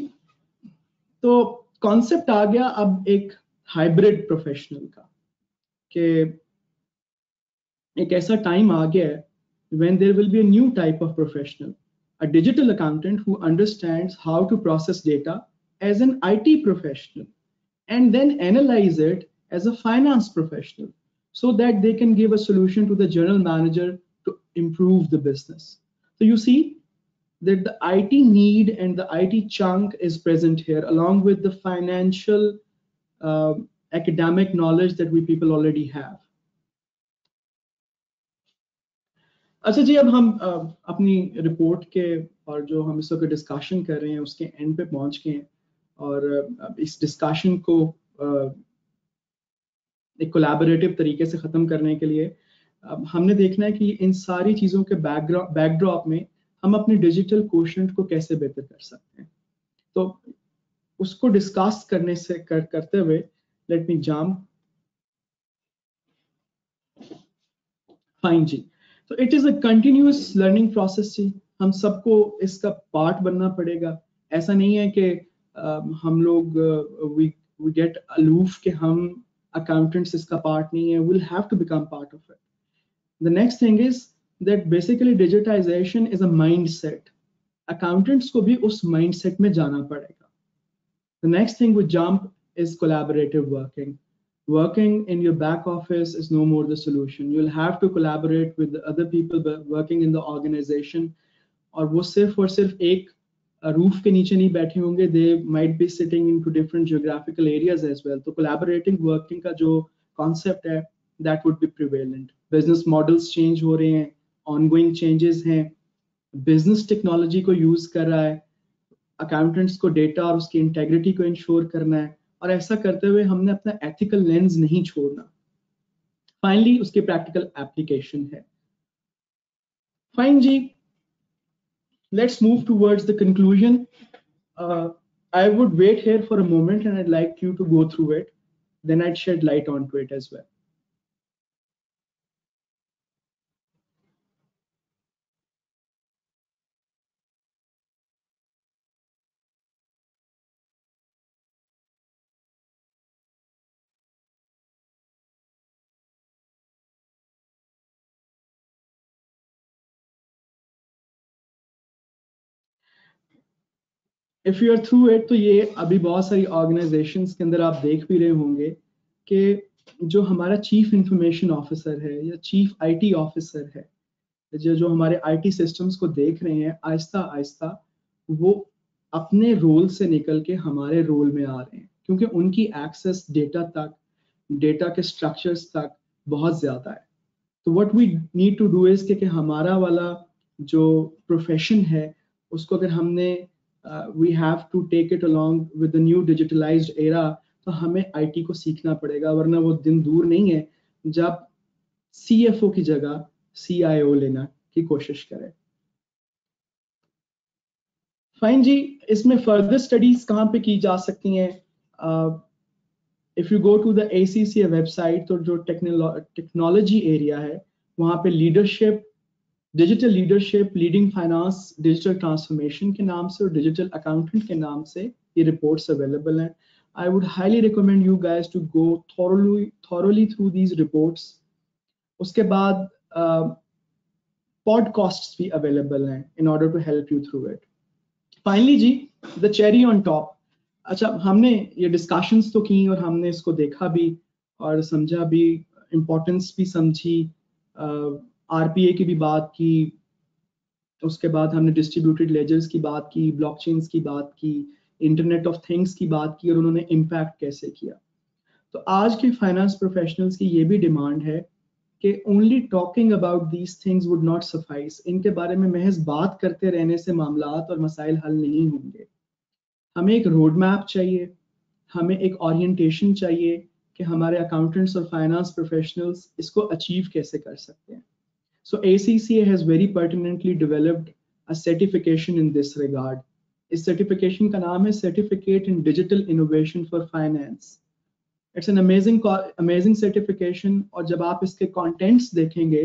तो कॉन्सेप्ट आ गया अब एक हाइब्रिड प्रोफेशनल का कि एक ऐसा टाइम आ गया है when there will be a new type of professional, a digital accountant who understands how to process data as an IT professional and then analyze it as a finance professional so that they can give a solution to the general manager to improve the business. So you see, that the IT need and the IT chunk is present here, along with the financial academic knowledge that we people already have. अच्छा जी, अब हम अपनी report के और जो हम इस वक्त डिस्कशन कर रहे हैं उसके एंड पे पहुंच गए हैं, और इस डिस्कशन को एक कोलैबोरेटिव तरीके से ख़त्म करने के लिए हमने देखना है कि इन सारी चीज़ों के बैकड्रॉप में हम अपने डिजिटल कोशेंट को कैसे बेहतर कर सकते हैं. तो उसको डिस्कस करने से करते हुए लेट मी जंप. फाइन जी. तो it is a continuous learning process जी. हम सबको इसका पार्ट बनना पड़ेगा. ऐसा नहीं है कि हम लोग वी गेट अलूफ कि हम accountants इसका पार्ट नहीं है. We'll have to become part of it. The next thing is that basically digitization is a mindset. Accountants को भी उस mindset में जाना पड़ेगा. The next thing we jump is collaborative working. Working in your back office is no more the solution. You'll have to collaborate with the other people working in the organization. और वो सिर्फ और सिर्फ एक roof के नीचे नहीं बैठे होंगे. They might be sitting into different geographical areas as well. तो collaborating working का जो concept है that would be prevalent. Business models change हो रहे हैं, ongoing changes हैं, business technology को use कर रहा है, accountants को data और उसकी integrity को ensure करना है, और ऐसा करते हुए हमने अपना ethical lens नहीं छोड़ना. Finally उसकी practical application है. Fine ji. Let's move towards the conclusion. I would wait here for a moment and I'd like you to go through it. Then I'd shed light onto it as well. If you are through it, तो ये अभी बहुत सारी organizations के अंदर आप देख भी रहे होंगे कि जो हमारा चीफ इंफॉर्मेशन ऑफिसर है या चीफ आईटी ऑफिसर है, जो हमारे आईटी सिस्टम्स को देख रहे हैं, आहिस्ता आहिस्ता वो अपने रोल से निकल के हमारे रोल में आ रहे हैं, क्योंकि उनकी एक्सेस डेटा तक, डेटा के स्ट्रक्चर्स तक बहुत ज़्यादा है. तो what we need to do is कि हमारा वाला जो प्रोफेशन है उसको अगर हमने we have to take it along with the new digitalized era, तो हमें आईटी को सीखना पड़ेगा, वरना वो दिन दूर नहीं है जब सीएफओ की जगह सीआईओ लेना की कोशिश करें. फाइन जी. इसमें फर्दर स्टडीज कहाँ पे की जा सकती हैं? If you go to the ACCA website, तो जो टेक्नोलॉजी एरिया है वहाँ पे leadership, digital leadership, leading finance, digital transformation के नाम से और डिजिटल अकाउंटेंट के नाम से ये रिपोर्ट्स अवेलेबल हैं. I would highly recommend you guys to go thoroughly through these reports. उसके बाद पॉडकास्ट्स भी अवेलेबल हैं in order to help you through it. Finally जी, द चेरी ऑन टॉप. अच्छा, हमने ये डिस्कशंस तो की और हमने इसको देखा भी और समझा भी, इम्पोर्टेंस भी समझी, आरपीए की भी बात की, उसके बाद हमने डिस्ट्रीब्यूटेड लेजर्स की बात की, ब्लॉकचेन्स की बात की, इंटरनेट ऑफ थिंग्स की बात की और उन्होंने इम्पैक्ट कैसे किया. तो आज के फाइनेंस प्रोफेशनल्स की ये भी डिमांड है कि only talking about these things would not suffice. इनके बारे में महज बात करते रहने से मामलात और मसाइल हल नहीं होंगे. हमें एक रोड मैप चाहिए, हमें एक ओरिएंटेशन चाहिए कि हमारे अकाउंटेंट्स और फाइनेंस प्रोफेशनल्स इसको अचीव कैसे कर सकते हैं. So ACCA has very pertinently developed a certification in this regard. इस certification का नाम है Certificate in Digital Innovation for Finance. It's an amazing certification. और जब आप इसके contents देखेंगे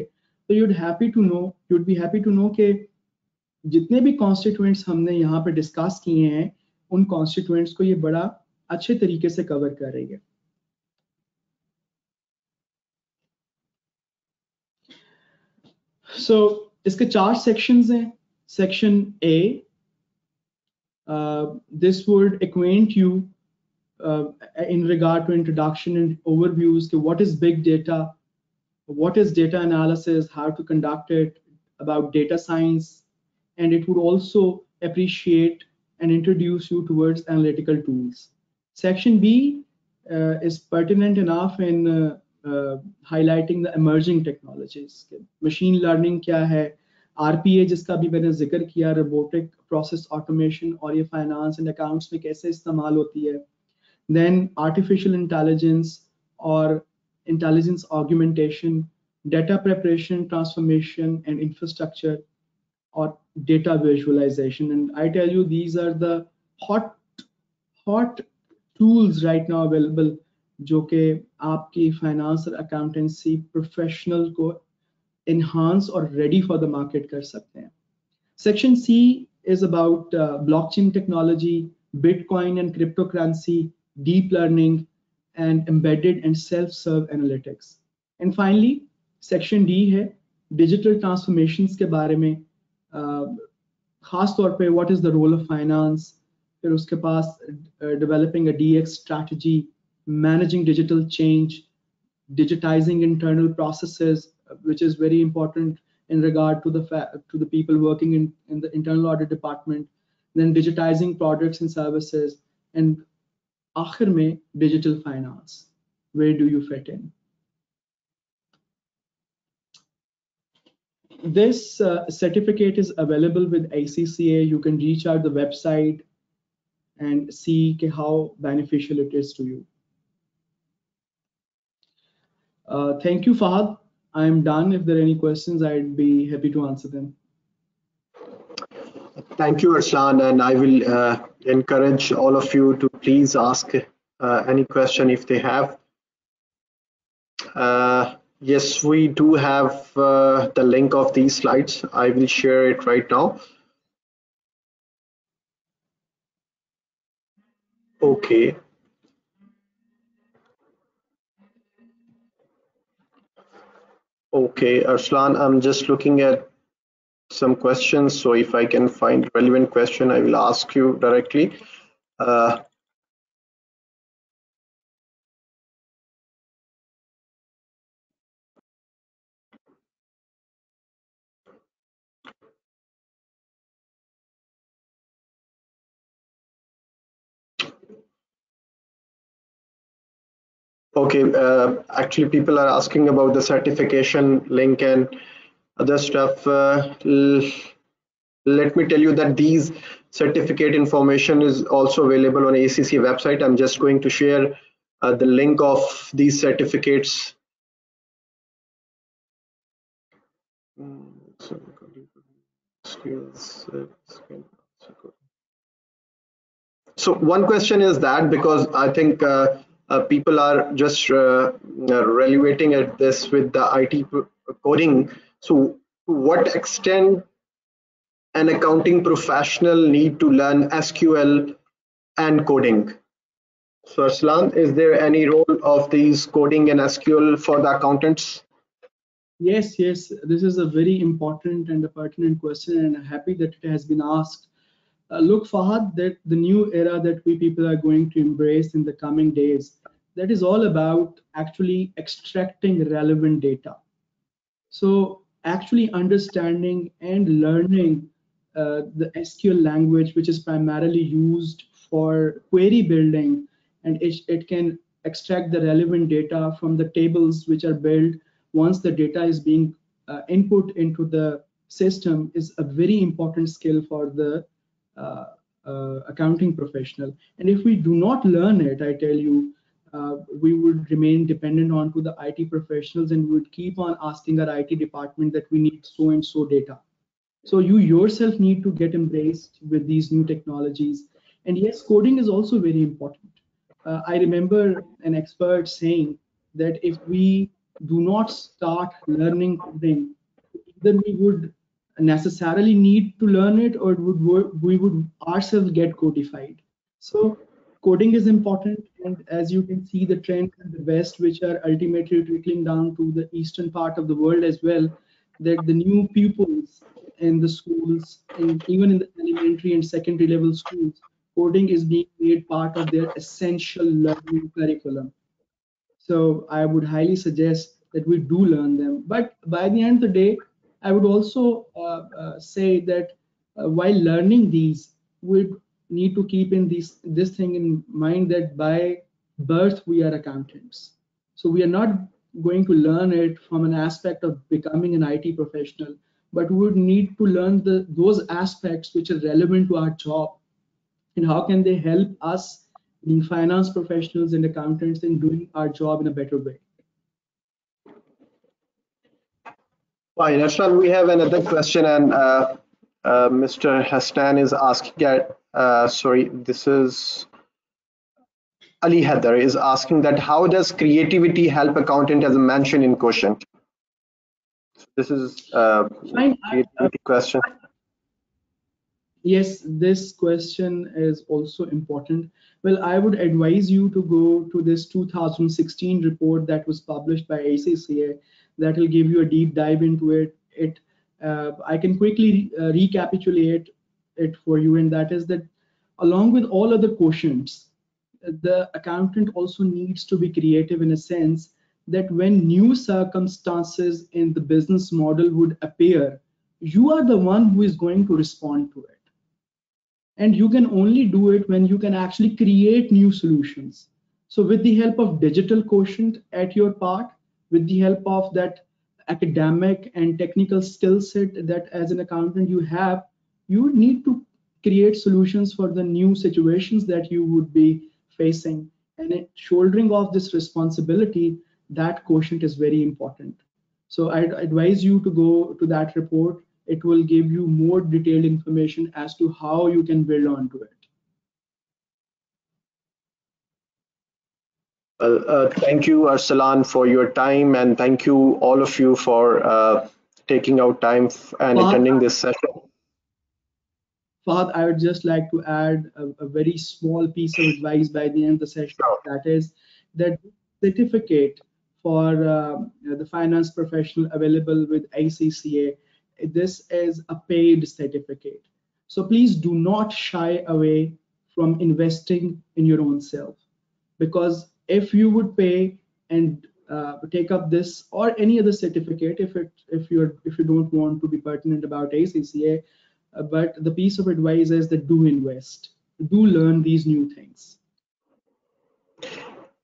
तो you'd be happy to know कि जितने भी constituents हमने यहाँ पे discuss किए हैं, उन constituents को ये बड़ा अच्छे तरीके से cover कर रही है. So इसके 4 sections हैं. Section A, this would acquaint you in regard to introduction and overviews to what is big data, what is data analysis, how to conduct it, about data science, and it would also appreciate and introduce you towards analytical tools. Section B is pertinent enough in highlighting the emerging technologies. Machine learning kya hai, RPA जिसका भी मैंने जिक्र किया, robotic process automation, और ये finance and accounts में कैसे इस्तेमाल होती है. Then artificial intelligence or intelligence augmentation, data preparation, transformation, and infrastructure, or data visualization. And I tell you, these are the hot tools right now available जो कि आपकी finance और accountancy professional को enhance or ready for the market कर सकते हैं. Section C is about blockchain technology, Bitcoin and cryptocurrency, deep learning, and embedded and self-serve analytics. And finally, section D है digital transformations के बारे में, खास तौर पे what is the role of finance, फिर उसके पास developing a DX strategy, managing digital change, digitizing internal processes, which is very important in regard to the people working in the internal audit department, then digitizing products and services, and आखिर में digital finance. Where do you fit in? This certificate is available with ACCA. You can reach out the website and see how beneficial it is to you. Thank you, Fahad. I'm done. If there are any questions, I'd be happy to answer them. Thank you, Arslan, and I will encourage all of you to please ask any question if they have. Yes, we do have the link of these slides. I will share it right now. Okay. Okay, Arslan, I'm just looking at some questions. So if I can find relevant question, I will ask you directly. Okay, actually people are asking about the certification link and other stuff. Let me tell you that these certificate information is also available on ACC website. I'm just going to share the link of these certificates. So one question is that, because I think people are just relevating at this with the IT coding. So to what extent an accounting professional need to learn SQL and coding? So Arslan, is there any role of these coding and SQL for the accountants? Yes, this is a very important and a pertinent question, and I'm happy that it has been asked. Look, Fahad, that the new era that we people are going to embrace in the coming days, that is all about actually extracting relevant data. So actually understanding and learning the SQL language, which is primarily used for query building, and it can extract the relevant data from the tables which are built once the data is being input into the system, is a very important skill for the accounting professional. And if we do not learn it, I tell you, we would remain dependent on to the IT professionals, and we would keep on asking our IT department that we need so and so data. So you yourself need to get embraced with these new technologies. And yes, coding is also very important. I remember an expert saying that if we do not start learning coding, then we would necessarily need to learn it, or we would ourselves get codified. So coding is important, and as you can see the trends in the West, which are ultimately trickling down to the eastern part of the world as well, that the new pupils in the schools, and even in the elementary and secondary level schools, coding is being made part of their essential learning curriculum. So I would highly suggest that we do learn them. But by the end of the day, I would also say that while learning these, we need to keep in this thing in mind that by birth we are accountants. So we are not going to learn it from an aspect of becoming an IT professional, but we would need to learn those aspects which are relevant to our job, and how can they help us being finance professionals and accountants in doing our job in a better way. Fine, Ashlan, we have another question, and Mr. Hassan is asking that, sorry, this is Ali Heather is asking that how does creativity help accountant as mentioned in quotient? This is a creativity question. Yes, this question is also important. Well, I would advise you to go to this 2016 report that was published by ACCA. That will give you a deep dive into it. I can quickly recapitulate it for you, and that is that along with all other quotients, the accountant also needs to be creative in a sense that when new circumstances in the business model would appear, you are the one who is going to respond to it. And you can only do it when you can actually create new solutions. So with the help of digital quotient at your part, with the help of that academic and technical skill set that as an accountant you have, you need to create solutions for the new situations that you would be facing. And shouldering off this responsibility, that quotient is very important. So I'd advise you to go to that report. It will give you more detailed information as to how you can build onto it. Thank you, Arsalan, for your time, and thank you all of you for taking out time and attending this session. Fahad, I would just like to add a very small piece of advice by the end of the session. That is that certificate for the finance professional available with ACCA, this is a paid certificate. So please do not shy away from investing in your own self, because if you would pay and take up this or any other certificate, if you don't want to be pertinent about ACCA, but the piece of advice is that do invest, do learn these new things.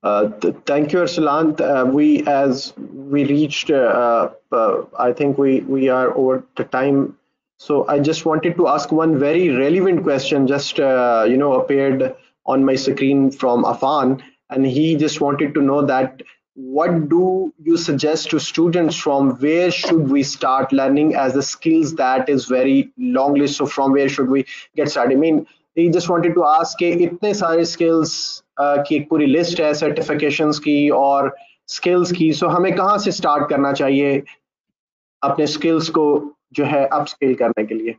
Thank you, Arsalan. As we reached, I think we are over the time. So I just wanted to ask one very relevant question. Just appeared on my screen from Afan, and he just wanted to know that what do you suggest to students, from where should we start learning as the skills that is very long list. So from where should we get started? I mean, he just wanted to ask कि इतने सारे skills की एक पूरी list है certifications की और skills की, so हमें कहाँ से start करना चाहिए अपने skills को जो है upscale करने के लिए?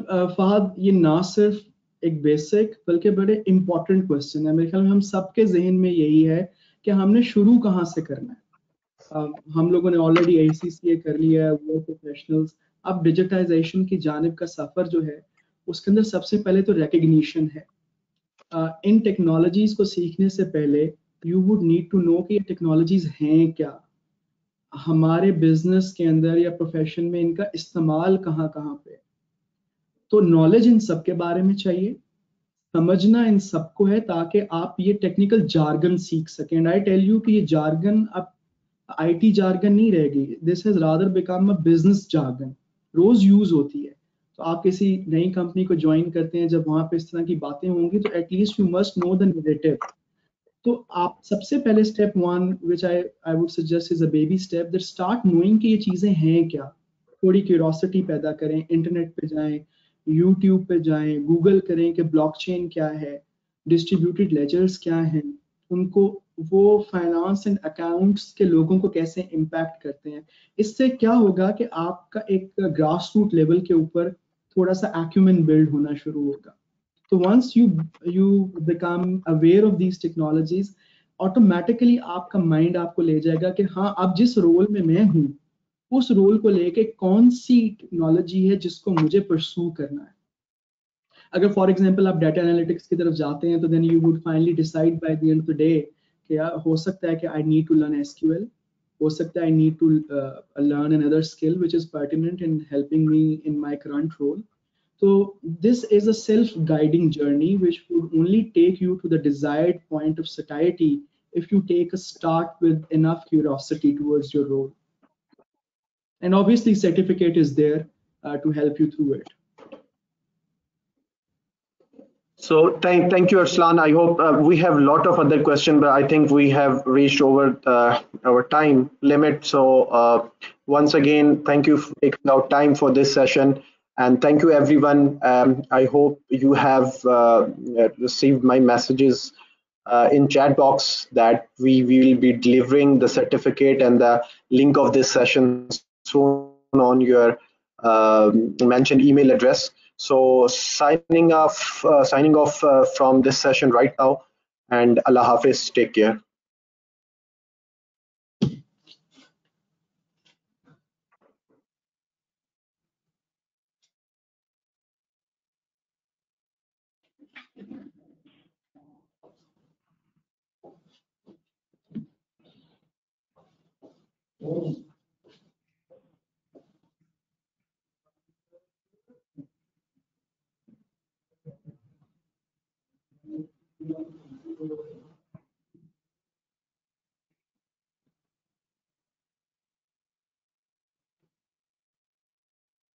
फहद, ये ना सिर्फ एक बेसिक बल्कि बड़े इंपॉर्टेंट क्वेश्चन है. मेरे ख्याल में हम सबके जहन में यही है कि हमने शुरू कहाँ से करना है. हम लोगों ने ऑलरेडी ACCA कर लिया है, वो प्रोफेशनल्स. अब डिजिटाइजेशन की जानिब का सफर जो है उसके अंदर सबसे पहले तो रिकग्निशन है. इन टेक्नोलॉजीज को सीखने से पहले you would need to know कि ये टेक्नोलॉजीज हैं क्या, हमारे बिजनेस के अंदर या प्रोफेशन में इनका इस्तेमाल कहाँ कहाँ पे. तो नॉलेज इन सब के बारे में चाहिए, समझना इन सबको है ताकि आप ये टेक्निकल जार्गन सीख सकें. एंड आई टेल यू कि ये जार्गन अब IT जार्गन नहीं रहेगी. This has rather become a business jargon, रोज यूज होती है. तो आप किसी नई कंपनी को ज्वाइन करते हैं, जब वहां पे इस तरह की बातें होंगी तो at least you must know the narrative. तो आप सबसे पहले step 1 which I would suggest is a baby step, that start knowing कि ये चीजें हैं क्या. थोड़ी क्यूरियोसिटी पैदा करें, इंटरनेट पे जाएं, यूट्यूब पे जाएं, गूगल करें कि ब्लॉकचेन क्या है, डिस्ट्रीब्यूटेड लेजर्स क्या हैं, उनको वो फाइनेंस एंड अकाउंट्स के लोगों को कैसे इम्पैक्ट करते हैं. इससे क्या होगा कि आपका एक ग्रास रूट लेवल के ऊपर थोड़ा सा एक्यूमेन बिल्ड होना शुरू होगा. तो once you become aware of these technologies, automatically आपका माइंड आपको ले जाएगा कि हाँ, अब जिस रोल में मैं हूँ उस रोल को लेके कौन सी टेक्नोलॉजी है जिसको मुझे परस्यू करना है. अगर फॉर एग्जांपल आप डाटा एनालिटिक्स की तरफ जाते हैं तो then you would finally decide by the end of the day कि हो सकता है कि I need to learn SQL, हो सकता है I need to learn another skill which is pertinent in helping me in my current role. So this is a self-guiding journey which would only take you to the desired point of satiety if you take a start with enough curiosity towards your role. And obviously certificate is there to help you through it. So thank you, Arslan. I hope we have a lot of other questions, but I think we have reached over our time limit. So once again, thank you for taking out time for this session, and thank you everyone. I hope you have received my messages in chat box that we will be delivering the certificate and the link of this session soon on your mentioned email address. So signing off from this session right now, and Allah Hafiz. Take care.